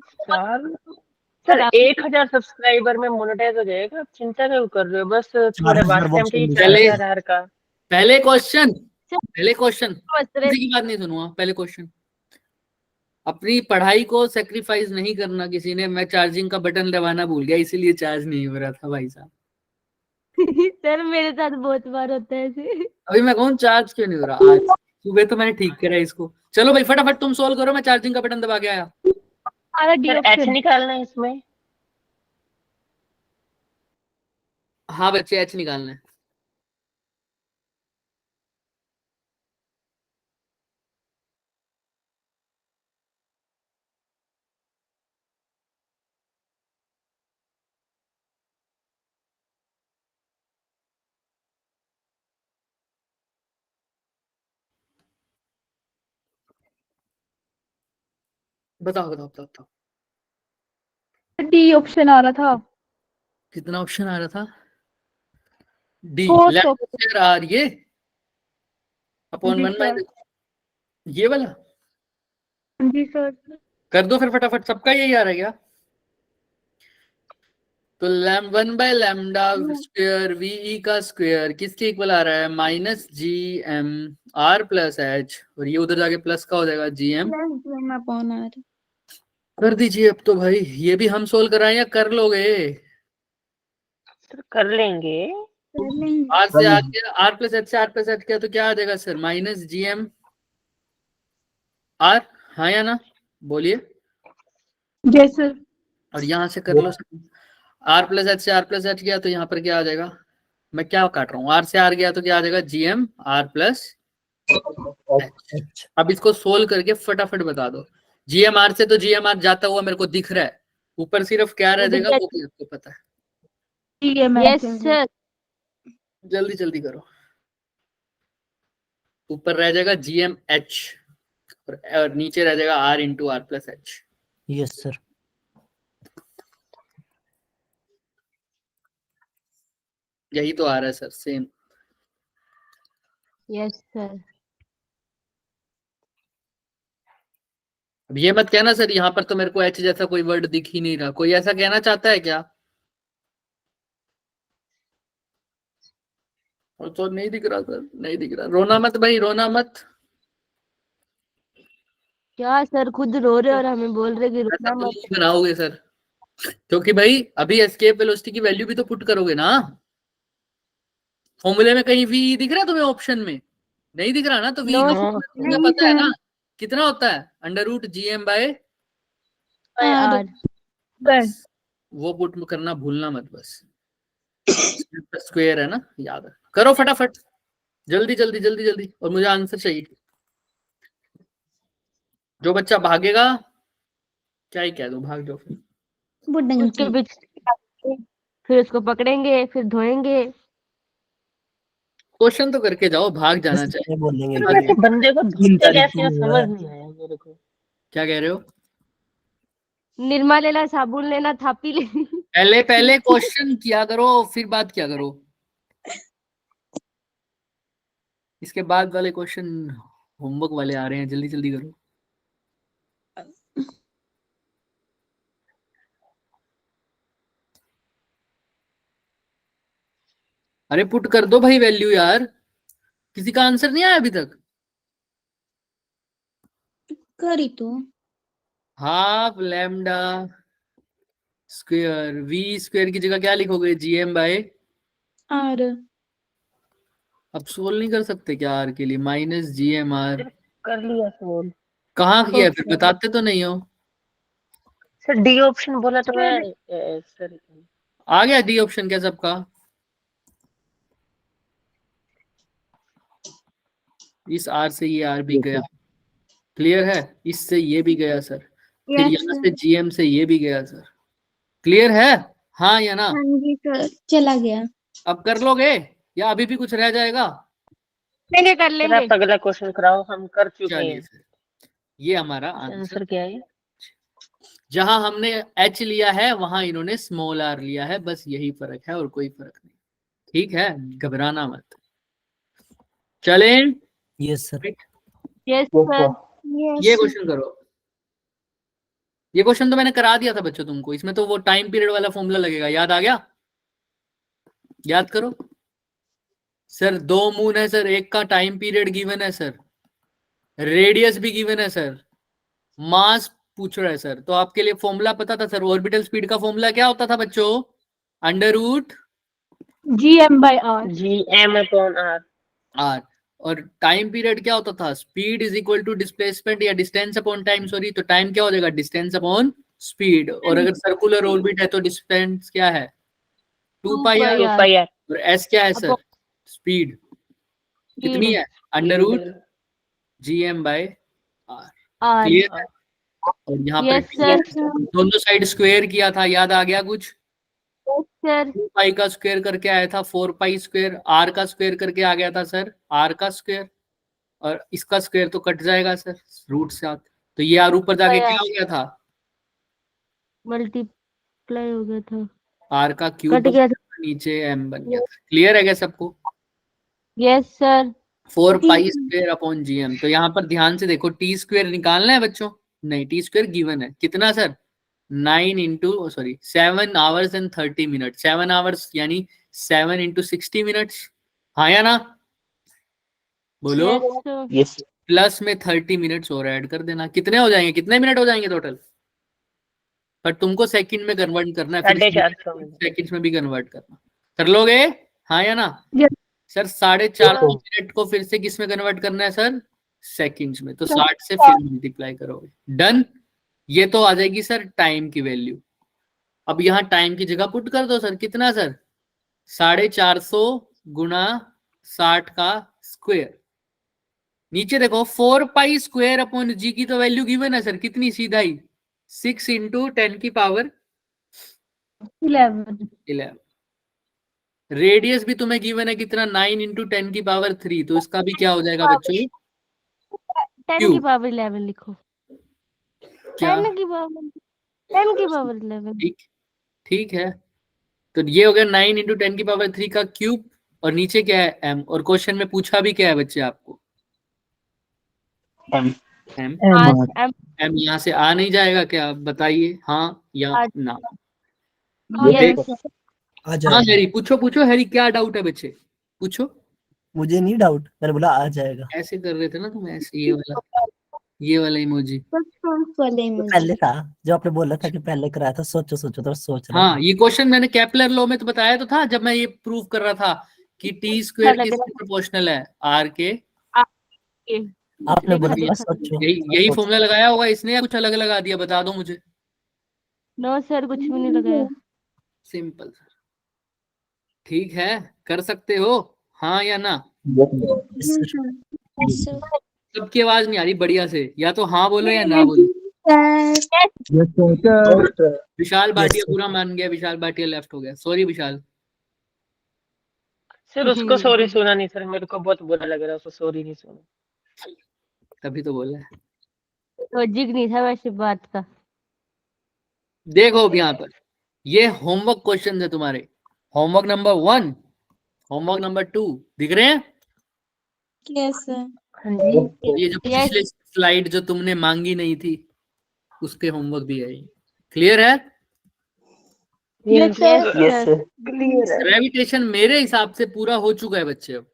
सर 1000 सब्सक्राइबर में मोनेटाइज हो जाएगा, आप चिंता क्यों कर रहे हो? बस थोड़े 4000 वाच टाइम चाहिए पहले- 4000 का। पहले क्वेश्चन, पहले क्वेश्चन, समझ रहे किसी की बात नहीं सुनूंगा। पहले क्वेश्चन, अपनी पढ़ाई को सेक्रीफाइस नहीं करना किसी ने। मैं चार्जिंग का बटन दबाना भूल गया, इसीलिए चार्ज नहीं हो रहा था भाई साहब। सर मेरे साथ बहुत बार होता है ऐसे। अभी मैं कहूँ चार्ज क्यों नहीं हो रहा, आज सुबह तो मैंने ठीक करा इसको। चलो भाई फटाफट तुम सोल्व करो, मैं चार्जिंग का बटन दबा के आया। हमारा डी सर एच ऑप्शन। निकालना है इसमें। हाँ बच्चे एच निकालना है। बताओ बताओ बताओ बताओ, डी ऑप्शन आ रहा था। कितना ऑप्शन आ रहा था? D, fourth left square R, ये अपॉन जी 1 सर। माइनस ये वाला जी सर। कर दो फिर फटाफट, सबका यही आ रहा है क्या? तो 1 बाय लैम्डा स्क्वायर वी का स्क्वायर किसके इक्वल आ रहा है? Minus G M R plus H, और ये उधर जाके प्लस का हो जाएगा जी एम। Upon are. कर दीजिए अब तो भाई, ये भी हम सोल्व कराएं या कर लोगे? सर कर लेंगे। आर से आ गया, आर प्लस एच से आर प्लस एच किया तो क्या आ जाएगा sir? Minus G M R, हाँ या ना, बोलिए। Yes sir. और यहाँ से कर लो, आर प्लस एच से आर प्लस एच गया तो यहाँ पर क्या आ जाएगा? मैं क्या काट रहा हूँ, आर से आर गया तो क्या आ जाएगा? G M R plus H. अब इसको सोल्व करके फटाफट बता दो। जी एम आर से तो जी एम आर जाता हुआ मेरे को दिख रहा है, ऊपर सिर्फ क्या रह जाएगा वो भी आपको पता है। Yes sir. जल्दी जल्दी करो, ऊपर रह जाएगा जी एम एच और नीचे रह जाएगा R into R plus H. Yes sir. यही तो आ रहा है सर, सेम। Yes sir. अब ये मत कहना सर यहाँ पर तो मेरे को एच जैसा कोई वर्ड दिख ही नहीं रहा, कोई ऐसा कहना चाहता है क्या? और तो नहीं दिख रहा सर, नहीं दिख रहा। रोना मत भाई, रोना मत। क्या सर, खुद रो रहे और हमें बोल रहे कि ऐसा रुकना तो मत। नहीं बनाओगे सर, क्योंकि भाई अभी एस्केप वेलोसिटी की वैल्यू भी तो पुट करोगे ना। फॉर्मूले में कहीं भी दिख रहा है तुम्हें? ऑप्शन में नहीं दिख रहा ना, तो वी नो तुम्हें नहीं पता है सर। ना कितना होता है, √GM/, आर आर। बस वो पुट करना भूलना मत बस। स्क्वायर है ना, याद है। करो फटाफट, जल्दी जल्दी जल्दी जल्दी, और मुझे आंसर चाहिए। जो बच्चा भागेगा क्या ही कह दो, भाग जाओ फिर। उसके बुडंकी पीछे फिर उसको पकड़ेंगे, फिर धोएंगे। क्वेश्चन तो करके जाओ, भाग जाना बस चाहिए। ये बोलेंगे सर भाग वैसे जाओ। बंदे को 3 धोते तारीख कैसे को हैं, हुआ समझ है। नहीं आया मेरे को। क्या कह रहे हो? निरमा लेना, साबुन लेना, थापी लेनी। पहले पहले क्वेश्चन किया करो, फिर बात किया करो। इसके बाद वाले क्वेश्चन होमवर्क वाले आ रहे हैं, जल्दी जल्दी करो। अरे पुट कर दो भाई वैल्यू यार, किसी का आंसर नहीं आया अभी तक? करी तो half lambda square, V square की जगह क्या लिखोगे? GM/, आर अब सोल्व नहीं कर सकते क्या आर के लिए? -GMR। कर लिया सर। कहाँ किया है फिर, ओके बताते तो नहीं हो। सर, डी ऑप्शन बोला तो मैं सर आ गया डी ऑप्शन क्या सबका? इस आर से ये आर भी गया, क्लियर है? इससे ये भी गया सर, फिर यस यहाँ से GM से ये भी गया सर, क्लियर है? हाँ या ना? हाँ जी सर, चला गया। अब कर लोगे या अभी भी कुछ रह जाएगा? नहीं कर सर लेंगे। आप अगला क्वेश्चन कराओ, हम कर चुके चलिए हैं। सर, ये हमारा आंसर। आंसर क्या है? जहां हमने H लिया है वहां इन्होंने स्मॉल r लिया है, बस यही फर्क है और कोई फर्क नहीं। ठीक है, घबराना मत। चले, यस सर। Yes sir. ये यस क्वेश्चन करो। ये क्वेश्चन तो मैंने करा दिया था बच्चों तुमको, इसमें तो वो टाइम पीरियड वाला फॉर्मूला लगेगा, याद आ गया? याद करो सर। 2 मून है सर, एक का टाइम पीरियड गिवन है सर, रेडियस भी गिवन है सर, मास पूछ रहा है सर, तो आपके लिए फॉर्मूला पता था सर। ऑर्बिटल स्पीड का फॉर्मूला क्या होता था बच्चों? GM/R। GM/R। r। और टाइम पीरियड क्या होता था? Speed is equal to displacement या डिस्टेंस अपॉन टाइम, सॉरी, तो टाइम क्या हो जाएगा? Distance upon speed. और अगर सर्कुलर ऑर्बिट है तो डिस्टेंस क्या है? 2πr। 2πr। और s क्या है सर? स्पीड कितनी है? √GM/r। क्लियर है? और यहाँ पर यस सर। दोनों साइड स्क्वायर किया था, याद आ गया कुछ? सर 2π का स्क्वायर करके आया था, 4π स्क्वायर, r का स्क्वायर करके आ गया था सर, r का स्क्वायर, और इसका स्क्वायर तो कट जाएगा सर √7, तो ये r ऊपर जाके क्या हो गया था? मल्टीप्लाई हो गया था, r का क्यूब कट गया था। नीचे m बन गया था। क्लियर है क्या सबको? Yes sir. 4π square upon GM। तो यहाँ पर ध्यान से देखो, टी स्क्वायर निकालना है बच्चों, नहीं, टी स्क्वायर गिवन है कितना sir? 7 hours and 30 minute, 7 hours यानी 7 × 60 मिनट्स, हाँ या ना? बोलो। Yes sir. प्लस में 30 मिनट्स और ऐड कर देना, कितने हो जाएंगे, कितने मिनट हो जाएंगे टोटल? पर तुमको सेकंड में कन्वर्ट करना है, फिर 450 सेकंड्स में भी कन्वर्ट करना। कर लोगे? हाँ या ना? Yes. सर 450 मिनट को फिर से किस में कन्वर्ट करना है सर? सेकंड्स में। तो 60 से फिर मल्टीप्लाई करोगे, डन। ये तो आ जाएगी सर टाइम की वैल्यू। अब यहाँ टाइम की जगह पुट कर दो सर, कितना सर? 450 गुणा 60 का स्क्वायर। नीचे देखो 4π स्क्वायर अपॉन g की तो वैल्यू गिवन है सर, कितनी? सीधा ही 6 × 10⁻11। रेडियस भी तुम्हें गिवन है कितना? 9 × 10⁻3। तो इसका भी क्या हो जाएगा बच्चों? 10⁻11 लिखो। क्या? 10⁻11। ठीक, ठीक है। तो ये हो गया 9 × 10⁻³ का क्यूब, और नीचे क्या है m, और क्वेश्चन में पूछा भी क्या है बच्चे आपको, M. m आज एम m यहाँ से आ नहीं जाएगा क्या, आप बताइए हाँ या आ- ना। यस आ हाँ जाएगा। हैरी पूछो हैरी, क्या डाउट है बच्चे, पूछो। मुझे नहीं डाउट, मैंने बोला आ जाएगा। ऐसे कर रहे थे ना तुम, ऐसे ये वाला इमोजी। फर्स्ट वाले तो इमोजी। पहले था जो आपने बोला था कि पहले कराया था, सोचो तो सोच रहा हाँ ये क्वेश्चन मैंने केपलर लॉ में तो बताया तो था, जब मैं ये प्रूव कर रहा था कि t² लग किसके प्रोपोर्शनल है, r के। था। आपने बोला था यही ना सोचो। यही फॉर्मूला लगाया होगा इसने, या कुछ अलग लगा दिया, बता दो मुझे। नो सर कुछ भी नहीं लगाया। सिंपल सर, ठीक है, कर सकते हो हाँ या ना। Yes, sir. Yes, sir. सबकी आवाज नहीं आ रही बढ़िया से, या तो हाँ बोलो या ना बोलो। विशाल भाटिया sir. पूरा मान गया, विशाल भाटिया लेफ्ट हो गया, सॉरी विशाल। सर उसको सॉरी सुना नहीं सर, मेरे को बहुत बुरा लग रहा है, उसको सॉरी नहीं सुना। तभी तो बोला है। लॉजिक नहीं था वैसे बात का। देखो अब यहाँ पर ये होमवर्क क्वेश्चन है तुम्हारे, होमवर्क नंबर 1, होमवर्क नंबर 2 दिख रहे हैं। Yes, sir. हाँ जी ये जो Yes. पिछले स्लाइड जो तुमने मांगी नहीं थी उसके होमवर्क भी है, क्लियर है। Yes, sir. Yes sir clear है। ग्रेविटेशन मेरे हिसाब से पूरा हो चुका है बच्चे, अब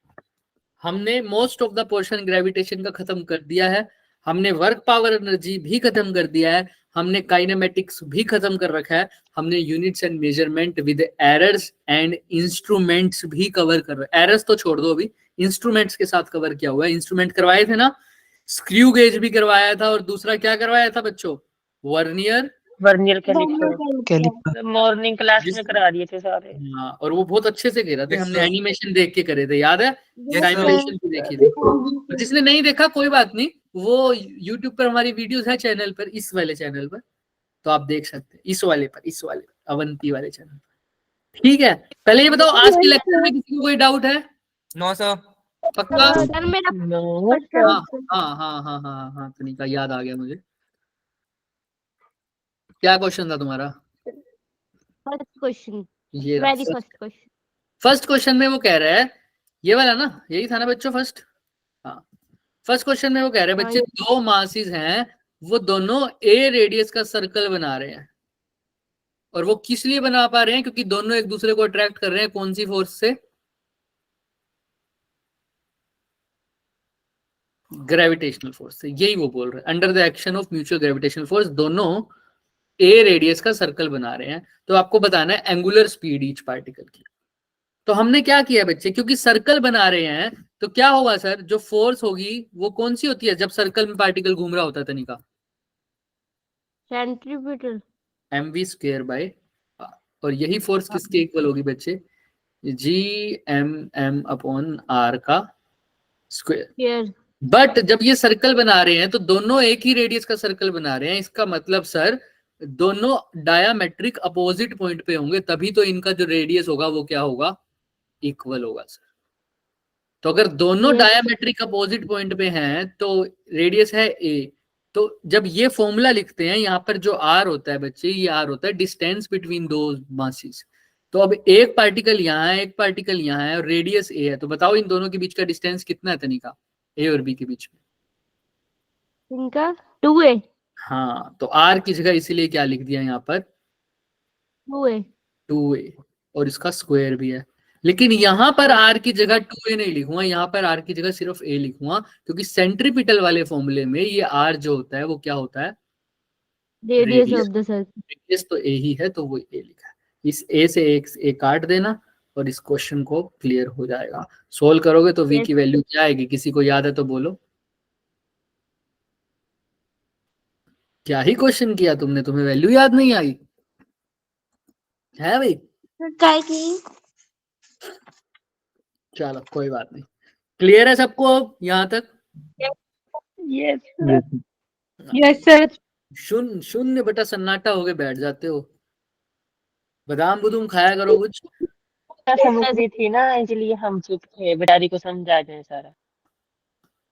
हमने most of the portion gravitation का खत्म कर दिया है, हमने वर्क पावर एनर्जी भी खत्म कर दिया है, हमने काइनेमेटिक्स भी खत्म कर रखा है, हमने units and measurement with errors and instruments भी कवर कर रहे हैं। एरर्स तो छोड़ दो, अभी इंस्ट्रूमेंट्स के साथ कवर किया हुआ है। इंस्ट्रूमेंट करवाए थे ना, स्क्रू गेज भी करवाया था, और दूसरा क्या करवाया था बच्चों, vernier vernier calliper morning class में करा दिए थे सारे। हाँ, और वो बहुत अच्छे से कह थे, Yes, हमने sir. एनिमेशन देख के करे थे, याद है, Yes, टाइमलेशन भी देखी थी। और जिसने नहीं देखा कोई बात नहीं, वो YouTube पर हमारी वीडियोस है चैनल पर, इस वाले चैनल पर, तो आप देख सकते हैं, इस वाले पर अवंती वाले चैनल पर। ठीक है, पहले ये बताओ आज के लेक्चर में किसी को कोई डाउट है, No, sir. पक्का। सर मेरा नो हाँ तनिका याद आ गया मुझे। क्या क्वेश्चन था तुम्हारा, फर्स्ट क्वेश्चन, ये very first question. First question में वो कह रहा है, ये वाला ना, यही था ना बच्चों फर्स्ट। हाँ फर्स्ट क्वेश्चन में वो कह रहे हैं बच्चे, दो मासेस हैं, वो दोनों ए रेडियस का सर्कल बना रहे हैं, और वो किस लिए बना पा रहे हैं, क्योंकि दोनों एक दूसरे को अट्रैक्ट कर रहे हैं, कौन सी फोर्स से, ग्रेविटेशनल फोर्स से। यही वो बोल रहे हैं, under the action of mutual gravitational force दोनों ए रेडियस का सर्कल बना रहे हैं। तो आपको बताना है एंगुलर स्पीड ईच पार्टिकल की। तो हमने क्या किया बच्चे, क्योंकि सर्कल बना रहे हैं तो क्या होगा सर, जो फोर्स होगी वो कौन सी होती है जब सर्कल में पार्टिकल घूम रहा होता है तनिका, सेंट्रीपिटल mv² और यही फोर्स किसके इक्वल होगी बच्चे, Gm_m/r का स्क्वायर। हियर बट जब ये सर्कल बना रहे हैं तो दोनों एक ही रेडियस का सर्कल बना रहे हैं, इसका मतलब सर दोनों डायामेट्रिक अपोजिट पॉइंट पे होंगे, तभी तो इनका जो रेडियस होगा वो क्या होगा, इक्वल होगा सर। तो अगर दोनों डायामेट्रिक अपोजिट पॉइंट पे हैं तो रेडियस है a, तो जब ये फॉर्मूला लिखते हैं यहाँ पर जो r होता है बच्चे, ये r होता है डिस्टेंस बिटवीन दो मासेस। तो अब एक पार्टिकल यहाँ है, एक पार्टिकल यहाँ है, और रेडियस a है, तो बताओ इन दोनों के बीच का डिस्टेंस कितना है तनिका, a और b के बीच में। इनका 2a हाँ तो r की जगह इसीलिए क्या लिख दिया यहाँ पर 2a, और इसका स्क्वायर भी है। लेकिन यहाँ पर r की जगह 2a नहीं लिखूंगा, यहाँ पर r की जगह सिर्फ a लिखूंगा, क्योंकि सेंट्रीपिटल वाले फॉर्मूले में ये r जो होता है वो क्या होता है, radius of the circle. Radius तो a ही है, तो वो a लिखा है। इस a से एक a काट देना और इस क्वेश्चन को क्लियर हो जाएगा। सोल्व करोगे तो v की वैल्यू क्या आएगी, किसी को याद है तो बोलो। क्या ही क्वेश्चन किया तुमने, तुम्हें वैल्यू याद नहीं आई है भाई। काय की? चलो कोई बात नहीं, क्लियर है सबको अब यहाँ तक। Yes Yes, sir. शून्य बटा सन्नाटा हो गए बैठ जाते हो, बादाम बुदूम खाया करो कुछ। समझ रही थी ना, इसलिए हम चुप थे, बेचारी को समझा दें सारा।